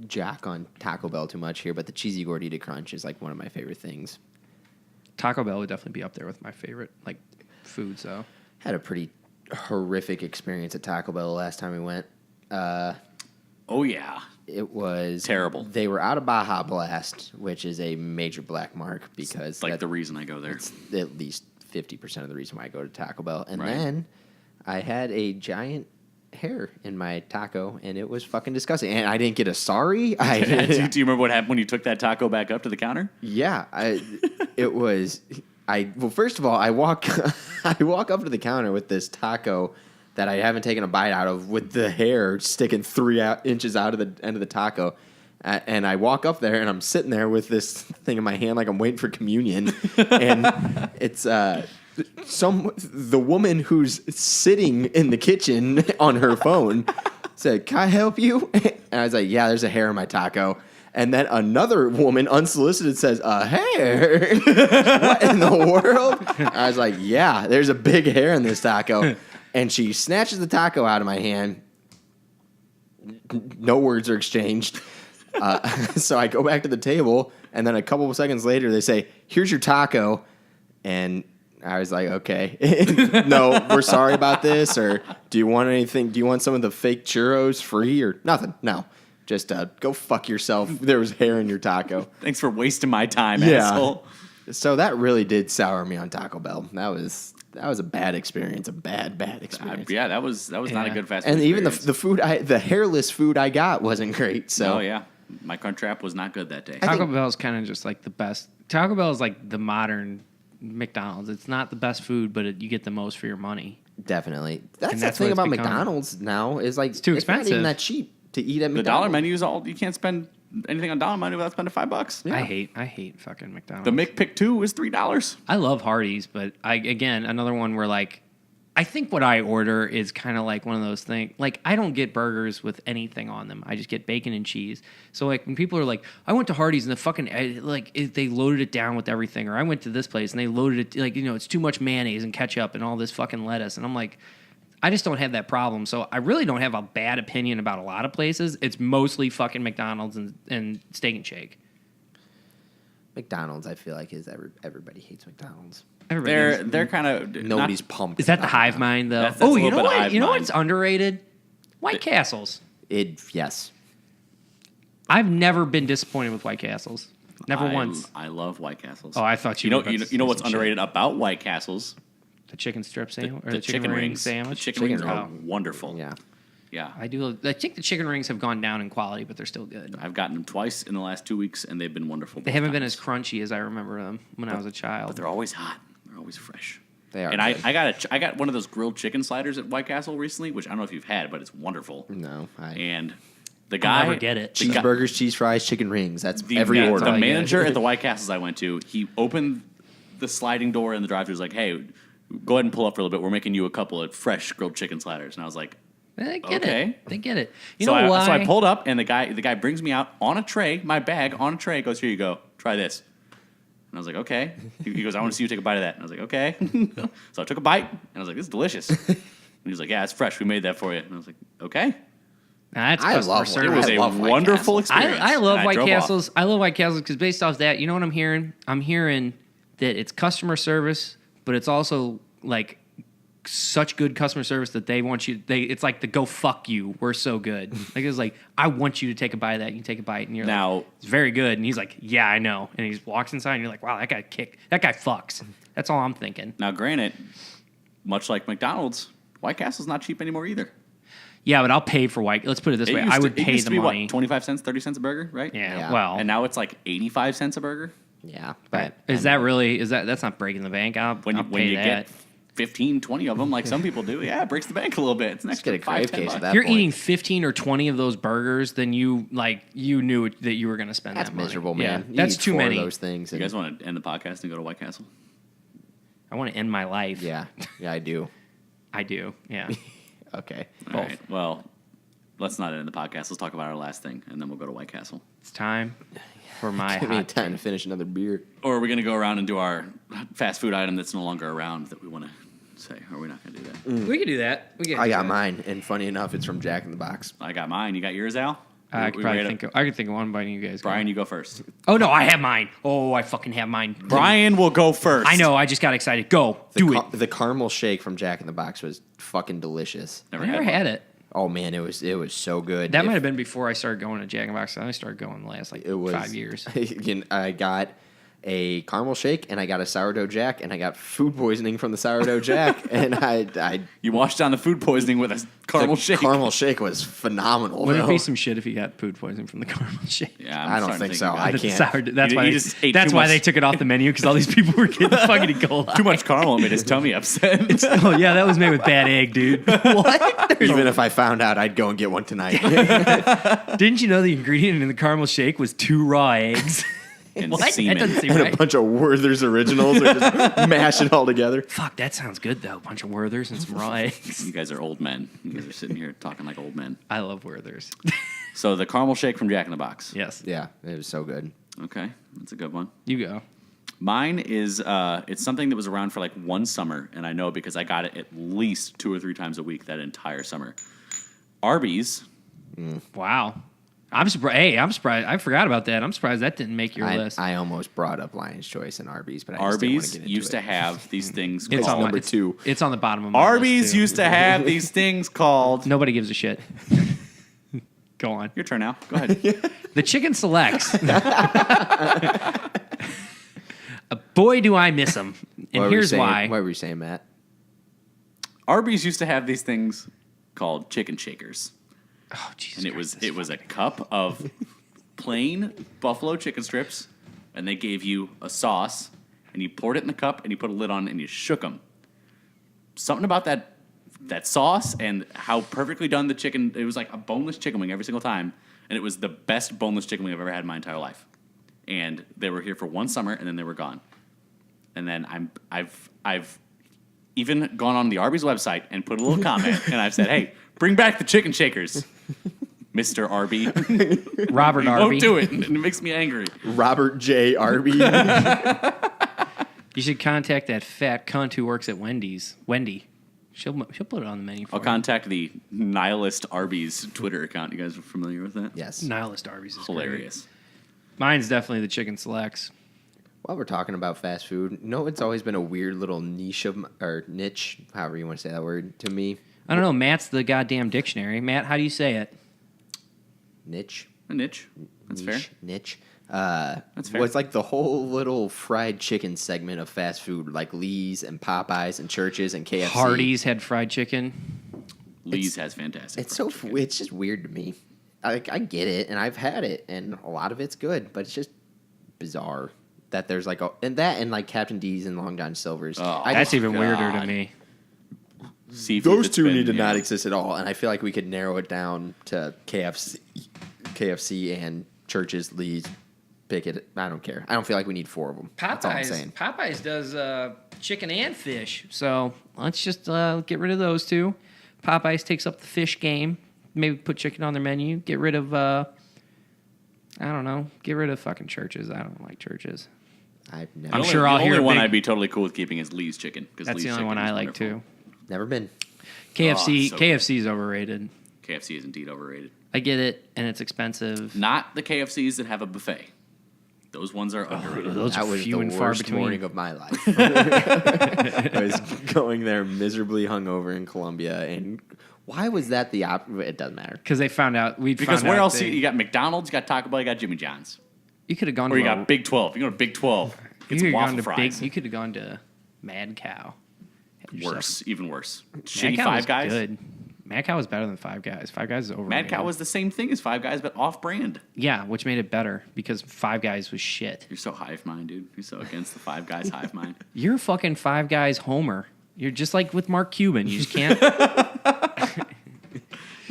jack on Taco Bell too much here, but the cheesy gordita crunch is like one of my favorite things. Taco Bell would definitely be up there with my favorite like foods, though. Had a pretty horrific experience at Taco Bell the last time we went. Oh, yeah. It was terrible. They were out of Baja Blast, which is a major black mark because it's like the reason I go there. It's at least 50% of the reason why I go to Taco Bell. And Right. then I had a giant hair in my taco, and it was fucking disgusting. And I didn't get a sorry. Do you remember what happened when you took that taco back up to the counter? Yeah, it was. Well, first of all, I walk up to the counter with this taco that I haven't taken a bite out of, with the hair sticking 3 inches out of the end of the taco. And I walk up there, and I'm sitting there with this thing in my hand like I'm waiting for communion. And it's the woman who's sitting in the kitchen on her phone said, "Can I help you?" And I was like, "Yeah, there's a hair in my taco." And then another woman, unsolicited, says, "A hair? What in the world?" I was like, "Yeah, there's a big hair in this taco." And she snatches the taco out of my hand. No words are exchanged. So I go back to the table, and then a couple of seconds later, they say, "Here's your taco." And I was like, "Okay, no, we're sorry about this. Or do you want anything? Do you want some of the fake churros free or nothing? No, just go fuck yourself. There was hair in your taco." Thanks for wasting my time, asshole. So that really did sour me on Taco Bell. That was a bad experience, a bad experience. Yeah, that was not a good fast food And even experience. the food, the hairless food I got wasn't great. So Oh, yeah. My Crunchwrap was not good that day. Taco Bell is kind of just like the best. Taco Bell is like the modern McDonald's. It's not the best food, but you get the most for your money. Definitely. That's the what thing it's about become. McDonald's now is like it's too not expensive. even that cheap to eat at The McDonald's. dollar menu is all, you can't spend anything on dollar menu without spending $5. Yeah. I hate fucking McDonald's. The McPick 2 is $3. I love Hardee's, but again, another one where like, I think what I order is kind of like one of those things. Like, I don't get burgers with anything on them. I just get bacon and cheese. So like when people are like, I went to Hardee's and the fucking they loaded it down with everything, or I went to this place and they loaded it like, it's too much mayonnaise and ketchup and all this fucking lettuce, and I'm like, I just don't have that problem. So I really don't have a bad opinion about a lot of places. It's mostly fucking McDonald's and Steak and Shake. McDonald's, I feel like, is everybody hates McDonald's. They're kind of Nobody's pumped. Is that the about hive McDonald's. mind though? That's Oh, a you little know bit what? hive You know mind. what's underrated? White Castles. Yes. I've never been disappointed with White Castles. Never once. I love White Castles. Oh, I thought you were know about to you know say what's some shit. underrated about White Castles? The chicken strip sandwich, or The the chicken ring rings. sandwich. The chicken rings are Oh. wonderful. Yeah. Yeah. I do. I think the chicken rings have gone down in quality, but they're still good. I've gotten them twice in the last 2 weeks, and they've been wonderful. They haven't been as crunchy as I remember them when I was a child. But they're always hot. They're always fresh. They are. And good. I got one of those grilled chicken sliders at White Castle recently, which I don't know if you've had, but it's wonderful. No. And the guy never get it. the guy- Cheeseburgers, cheese fries, chicken rings. That's the, every yeah, order. The all you manager get. at the White Castles I went to, he opened the sliding door in the drive-thru. Was like, "Hey, go ahead and pull up for a little bit. We're making you a couple of fresh grilled chicken sliders." And I was like, They get Okay. it. They get it. You so know why? So I pulled up, and the guy brings me out on a tray, my bag on a tray. Goes, "Here you go. Try this." And I was like, "Okay." He goes, "I want to see you take a bite of that." And I was like, "Okay." So I took a bite, and I was like, "This is delicious." And he was like, "Yeah, it's fresh. We made that for you." And I was like, "Okay." Nah, that's I customer love service. It was I a love White wonderful Castles. experience. I love And White drove off. Castles. I love White Castles because based off that, you know what I'm hearing? I'm hearing that it's customer service, but it's also like such good customer service that they want you. It's like the go fuck you. We're so good. Like it's like I want you to take a bite of that. You take a bite, and you're Now- like, it's very good. And he's like, yeah, I know. And he just walks inside, and you're like, wow, that guy that guy fucks. That's all I'm thinking. Now, granted, much like McDonald's, White Castle's not cheap anymore either. Yeah, but I'll pay for white. Let's put it this way. I would pay the money. What, 25 cents, 30 cents a burger, right? Yeah. Well, and now it's like 85 cents a burger. Yeah, but is that really? That's not breaking the bank? When you get 15, 20 of them, like some people do, yeah, it breaks the bank a little bit. It's an extra $5-10. If you're eating 15 or 20 of those burgers, then you knew that you were going to spend that money. That's miserable, man. Yeah, that's too many of those things. You guys want to end the podcast and go to White Castle? I want to end my life. Yeah, I do. I do. Yeah. Okay. All right. Well, let's not end the podcast. Let's talk about our last thing, and then we'll go to White Castle. It's time for my Give me time to finish another beer. Or are we going to go around and do our fast food item that's no longer around that we want to say? Or are we not going to do that? We could do that. I got mine, and funny enough, it's from Jack in the Box. I got mine. You got yours, Al? I could think of one, but you guys. Brian, you go first. Oh no, I have mine. Oh, I fucking have mine. Brian will go first. I know. I just got excited. Go do it. The caramel shake from Jack in the Box was fucking delicious. Never had it. Oh man, it was so good. That might have been before I started going to Jack in the Box. I started going the last 5 years. I got a caramel shake and I got a sourdough jack and I got food poisoning from the sourdough jack and you washed down the food poisoning with a caramel shake. Caramel shake was phenomenal. Wouldn't it be some shit if you got food poisoning from the caramel shake? Yeah, I don't think so. I can't. That's why they took it off the menu because all these people were getting fucking E. coli. Too much caramel made his tummy upset. Oh yeah, that was made with bad egg, dude. What? Even if I found out, I'd go and get one tonight. Didn't you know the ingredient in the caramel shake was 2 raw eggs? And what? semen. That doesn't seem and right. a bunch of Werther's originals or just mash it all together. Fuck, that sounds good though. A bunch of Werther's and some raw eggs. You guys are old men. You guys are sitting here talking like old men. I love Werther's. So the caramel shake from Jack in the Box. Yes. Yeah, it was so good. Okay, that's a good one. You go. Mine is it's something that was around for like one summer, and I know because I got it at least 2 or 3 times a week that entire summer. Arby's. Wow. I'm surprised. Hey, I'm surprised. I forgot about that. I'm surprised that didn't make your list. I almost brought up Lion's Choice and Arby's, but Arby's used to have these things called... It's on number 2. It's on the bottom of my Arby's list too. used to have these things called... Nobody gives a shit. Go on. Your turn now. Go ahead. The chicken selects. Boy, do I miss them. And here's why. What were you saying, Matt? Arby's used to have these things called chicken shakers. Oh, Jesus And Christ, it was a cup of plain buffalo chicken strips, and they gave you a sauce, and you poured it in the cup, and you put a lid on, and you shook them. Something about that sauce and how perfectly done the chicken. It was like a boneless chicken wing every single time, and it was the best boneless chicken wing I've ever had in my entire life. And they were here for one summer, and then they were gone. And then I've even gone on the Arby's website and put a little comment, and I've said, "Hey, bring back the chicken shakers, Mr. Arby." Robert Arby. Won't do it, and it makes me angry. Robert J. Arby. You should contact that fat cunt who works at Wendy's. Wendy. She'll put it on the menu for I'll you. contact the Nihilist Arby's Twitter account. You guys are familiar with that? Yes. Nihilist Arby's is Hilarious. Great. Mine's definitely the chicken selects. While we're talking about fast food, it's always been a weird little niche or niche, however you want to say that word, to me. I don't know. Matt's the goddamn dictionary. Matt, how do you say it? Niche. A niche. That's fair. Niche. That's fair. Was like the whole little fried chicken segment of fast food, like Lee's and Popeyes and Church's and KFC. Hardee's had fried chicken. Lee's has fantastic. It's just weird to me. I get it, and I've had it, and a lot of it's good, but it's just bizarre that there's like and like Captain D's and Long John Silver's. Oh, that's even weirder to me. Seafood Those that's two been, need to yeah. not exist at all, and I feel like we could narrow it down to KFC and Church's, Lee's. Pick it. I don't care. I don't feel like we need 4 of them. That's all I'm saying. Popeyes does chicken and fish, so let's just get rid of those 2. Popeyes takes up the fish game. Maybe put chicken on their menu. Get rid of I don't know. Get rid of fucking Church's. I don't like Church's. I'm sure I'll hear the only one big- I'd be totally cool with keeping is Lee's chicken. That's Lee's the only chicken one is I like wonderful. too. Never been. KFC. so KFC's overrated. KFC is indeed overrated. I get it, and it's expensive. Not the KFCs that have a buffet. Those ones are underrated. Those That are was few the and far worst between. morning of my life. I was going there miserably hungover in Colombia, and why was that the It doesn't matter. Because they found out Because where else? You got McDonald's, you got Taco Bell, you got Jimmy John's. You could have gone Or to you got Big 12. You go to Big 12. Get some waffle fries. You could have gone to Mad Cow. Had yourself- Worse, even worse. Mad Shitty Cow Five was Guys. Good. Mad Cow was better than Five Guys. Five Guys is overrated. Mad Cow was the same thing as Five Guys, but off-brand. Yeah, which made it better because Five Guys was shit. You're so hive mind, dude. You're so against the Five Guys hive mind. You're fucking Five Guys homer. You're just like with Mark Cuban. You just can't.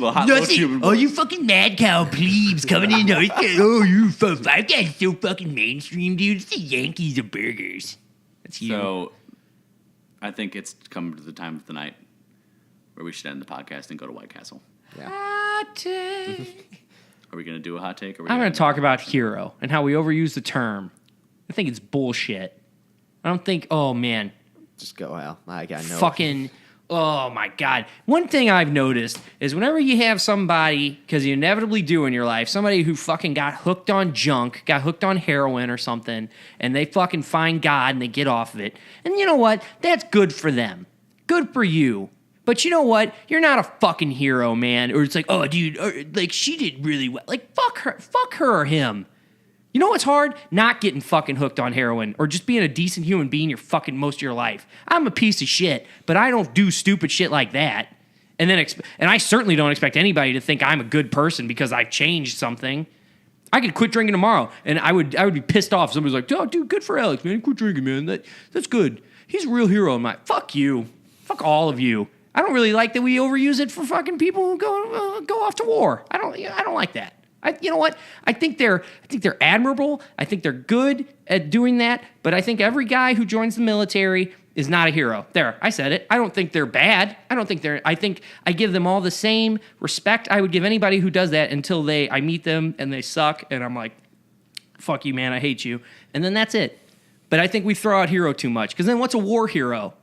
Oh, you fucking Mad Cow plebes coming in. Oh, you Five Guys so fucking mainstream, dude. It's the Yankees of burgers. That's you. So, I think it's come to the time of the night where we should end the podcast and go to White Castle. Yeah. Hot take. Are we going to do a hot take? Or I'm going to talk about hero and how we overuse the term. I think it's bullshit. I don't think. Oh man. Just go, Al. I got no. Fucking. Oh my God. One thing I've noticed is whenever you have somebody, because you inevitably do in your life, somebody who fucking got hooked on junk, got hooked on heroin or something, and they fucking find God and they get off of it. And you know what? That's good for them. Good for you. But you know what? You're not a fucking hero, man. Or it's like, oh, dude, or, like she did really well. Like, fuck her or him. You know what's hard? Not getting fucking hooked on heroin or just being a decent human being your fucking most of your life. I'm a piece of shit, but I don't do stupid shit like that. And then, and I certainly don't expect anybody to think I'm a good person because I've changed something. I could quit drinking tomorrow, and I would be pissed off. Somebody's like, "Oh, dude, good for Alex, man. Quit drinking, man. That's good. He's a real hero." I'm like, "Fuck you. Fuck all of you." I don't really like that we overuse it for fucking people who go off to war. I don't like that. You know what? I think they're admirable. I think they're good at doing that. But I think every guy who joins the military is not a hero. There, I said it. I don't think they're bad. I think I give them all the same respect I would give anybody who does that until I meet them and they suck and I'm like, fuck you, man. I hate you. And then that's it. But I think we throw out hero too much because then what's a war hero?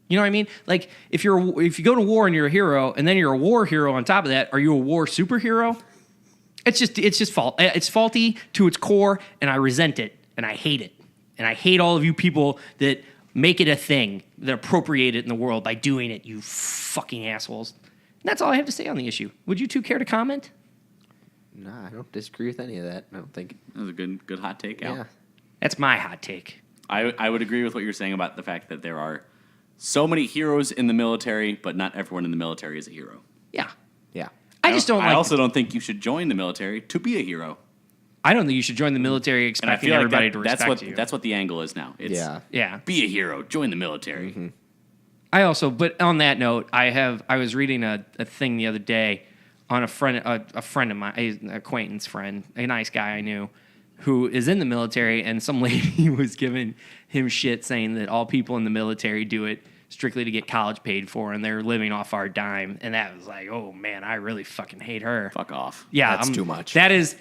You know what I mean? Like if you go to war and you're a hero and then you're a war hero on top of that, are you a war superhero? It's just fault. It's faulty to its core, and I resent it, and I hate it, and I hate all of you people that make it a thing, that appropriate it in the world by doing it. You fucking assholes. And that's all I have to say on the issue. Would you two care to comment? Nah, I don't disagree with any of that. I don't think That was a good hot take, Al. Yeah. That's my hot take. I would agree with what you're saying about the fact that there are so many heroes in the military, but not everyone in the military is a hero. Yeah. Yeah. I also don't think you should join the military to be a hero. I don't think you should join the military expecting And I feel like everybody to respect you. That's what the angle is now. It's Yeah. be a hero, join the military. Mm-hmm. But on that note, I was reading a thing the other day on a friend of mine, an acquaintance friend, a nice guy I knew, who is in the military, and some lady was giving him shit saying that all people in the military do it strictly to get college paid for, and they're living off our dime. And that was like, oh man, I really fucking hate her. Fuck off. Yeah, That's too much. That is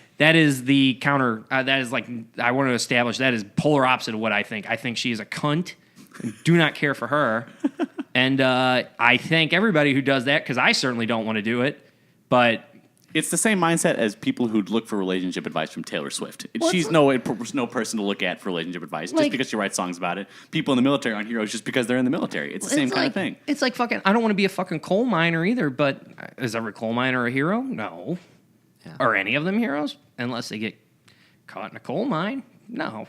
the counter. That is like, I want to establish that is polar opposite of what I think. I think she is a cunt. Do not care for her. And I thank everybody who does that because I certainly don't want to do it. But It's the same mindset as people who look for relationship advice from Taylor Swift. Well, She's no person to look at for relationship advice just because she writes songs about it. People in the military aren't heroes just because they're in the military. It's the same kind of thing. It's like fucking, I don't want to be a fucking coal miner either, but is every coal miner a hero? No. Yeah. Are any of them heroes? Unless they get caught in a coal mine? No.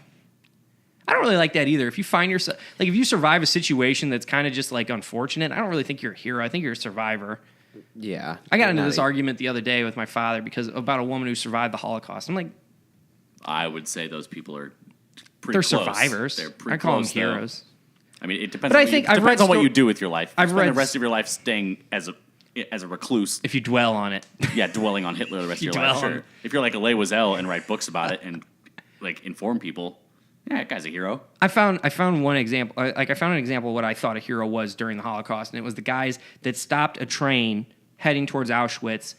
I don't really like that either. If you find yourself, like if you survive a situation that's kind of just like unfortunate, I don't really think you're a hero. I think you're a survivor. Yeah. I got into this argument the other day with my father about a woman who survived the Holocaust. I'm like, I would say those people are pretty they're close. survivors. They're pretty I call close, them though. heroes. I mean, it depends. But I think I've read on what you do with your life. I've Spend read the rest of your life staying as a recluse. If you dwell on it. Yeah, dwelling on Hitler the rest of your life. Sure. If you're like Elie Wiesel and write books about it and like inform people, yeah, that guy's a hero. I found one example. I found an example of what I thought a hero was during the Holocaust, and it was the guys that stopped a train heading towards Auschwitz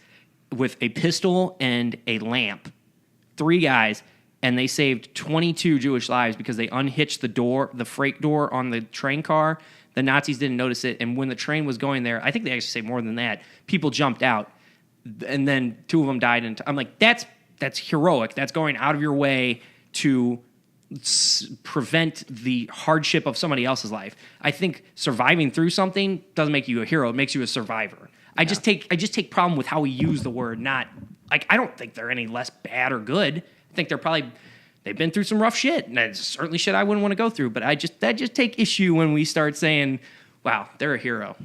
with a pistol and a lamp. 3 guys, and they saved 22 Jewish lives because they unhitched the freight door on the train car. The Nazis didn't notice it, and when the train was going there, I think they actually say more than that, people jumped out, and then 2 of them died. And I'm like, that's heroic. That's going out of your way to prevent the hardship of somebody else's life. I think surviving through something doesn't make you a hero. It makes you a survivor. I just take problem with how we use the word. Not like I don't think they're any less bad or good. I think they've been through some rough shit, and that's certainly shit I wouldn't want to go through. But I just take issue when we start saying, "Wow, they're a hero."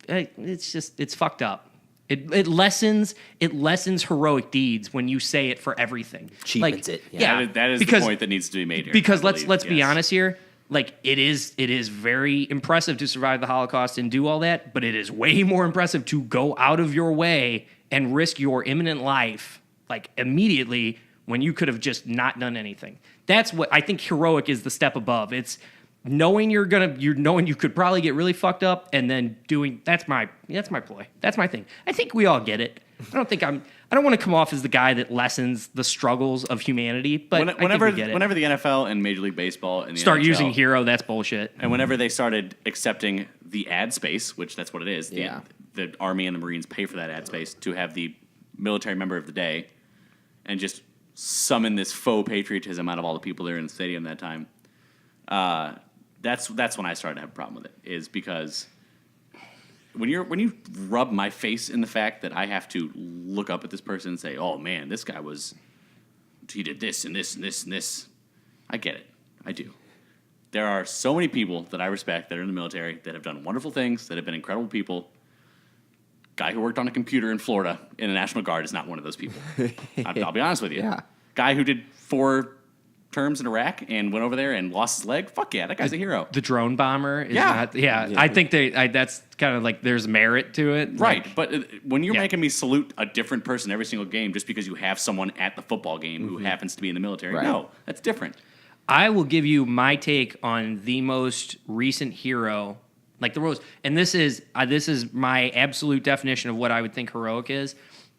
It's fucked up. It lessens heroic deeds when you say it for everything. Cheapens it. Yeah, That is the point that needs to be made here. Because let's be honest here. Like it is very impressive to survive the Holocaust and do all that, but it is way more impressive to go out of your way and risk your imminent life like immediately when you could have just not done anything. That's what I think heroic is the step above. It's knowing knowing you could probably get really fucked up and then doing that's my ploy. That's my thing. I think we all get it. I don't want to come off as the guy that lessens the struggles of humanity, but whenever I think we get it. Whenever the NFL and Major League Baseball and the start NHL, using hero, that's bullshit. and whenever they started accepting the ad space, which that's what it is, the Army and the Marines pay for that ad space to have the military member of the day, and just summon this faux patriotism out of all the people there in the stadium that time. That's when I started to have a problem with it. Is because when you rub my face in the fact that I have to look up at this person and say, "Oh man, this guy he did this and this and this and this," I get it. I do. There are so many people that I respect that are in the military that have done wonderful things, that have been incredible people. Guy who worked on a computer in Florida in the National Guard is not one of those people. I'll be honest with you. Yeah. Guy who did 4 terms in Iraq and went over there and lost his leg. Fuck yeah, that guy's a hero. The drone bomber is not. I think that's kind of like there's merit to it. Right, but when you're making me salute a different person every single game just because you have someone at the football game who happens to be in the military, no, that's different. I will give you my take on the most recent hero, like the most, and this is my absolute definition of what I would think heroic is.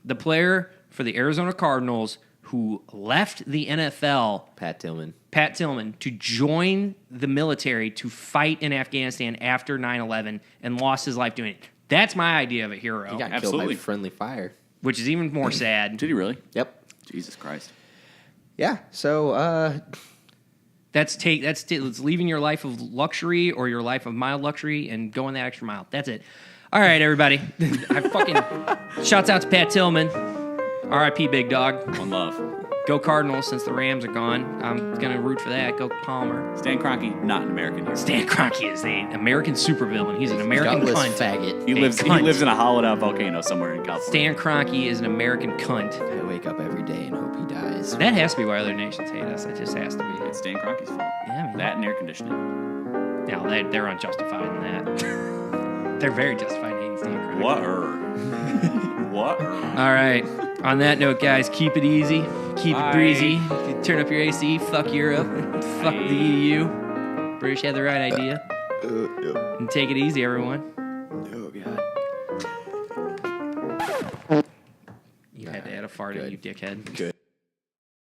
The player for the Arizona Cardinals who left the NFL, Pat Tillman, to join the military to fight in Afghanistan after 9/11 and lost his life doing it. That's my idea of a hero. He got killed by friendly fire. Which is even more sad. Did he really? Yep. Jesus Christ. Yeah, so... That's leaving your life of luxury or your life of mild luxury and going that extra mile. That's it. All right, everybody. I fucking... Shouts out to Pat Tillman. R.I.P. Big Dog. One love. Go Cardinals since the Rams are gone. I'm going to root for that. Go Palmer. Stan Kroenke, not an American hero. Stan Kroenke is an American supervillain. He's an American cunt. Faggot. He lives in a hollowed-out volcano somewhere in California. Stan Kroenke is an American cunt. I wake up every day and hope he dies. That has to be why other nations hate us. It just has to be. It's Stan Kroenke's fault. Yeah, man. That and air conditioning. No, they're unjustified in that. They're very justified in hating Stan Kroenke. What? All right. On that note, guys, keep it easy. Keep it breezy. Turn up your AC. Fuck Europe. Fuck the EU. British had the right idea. And take it easy, everyone. Oh, God. You had to add a fart in, you dickhead. Good.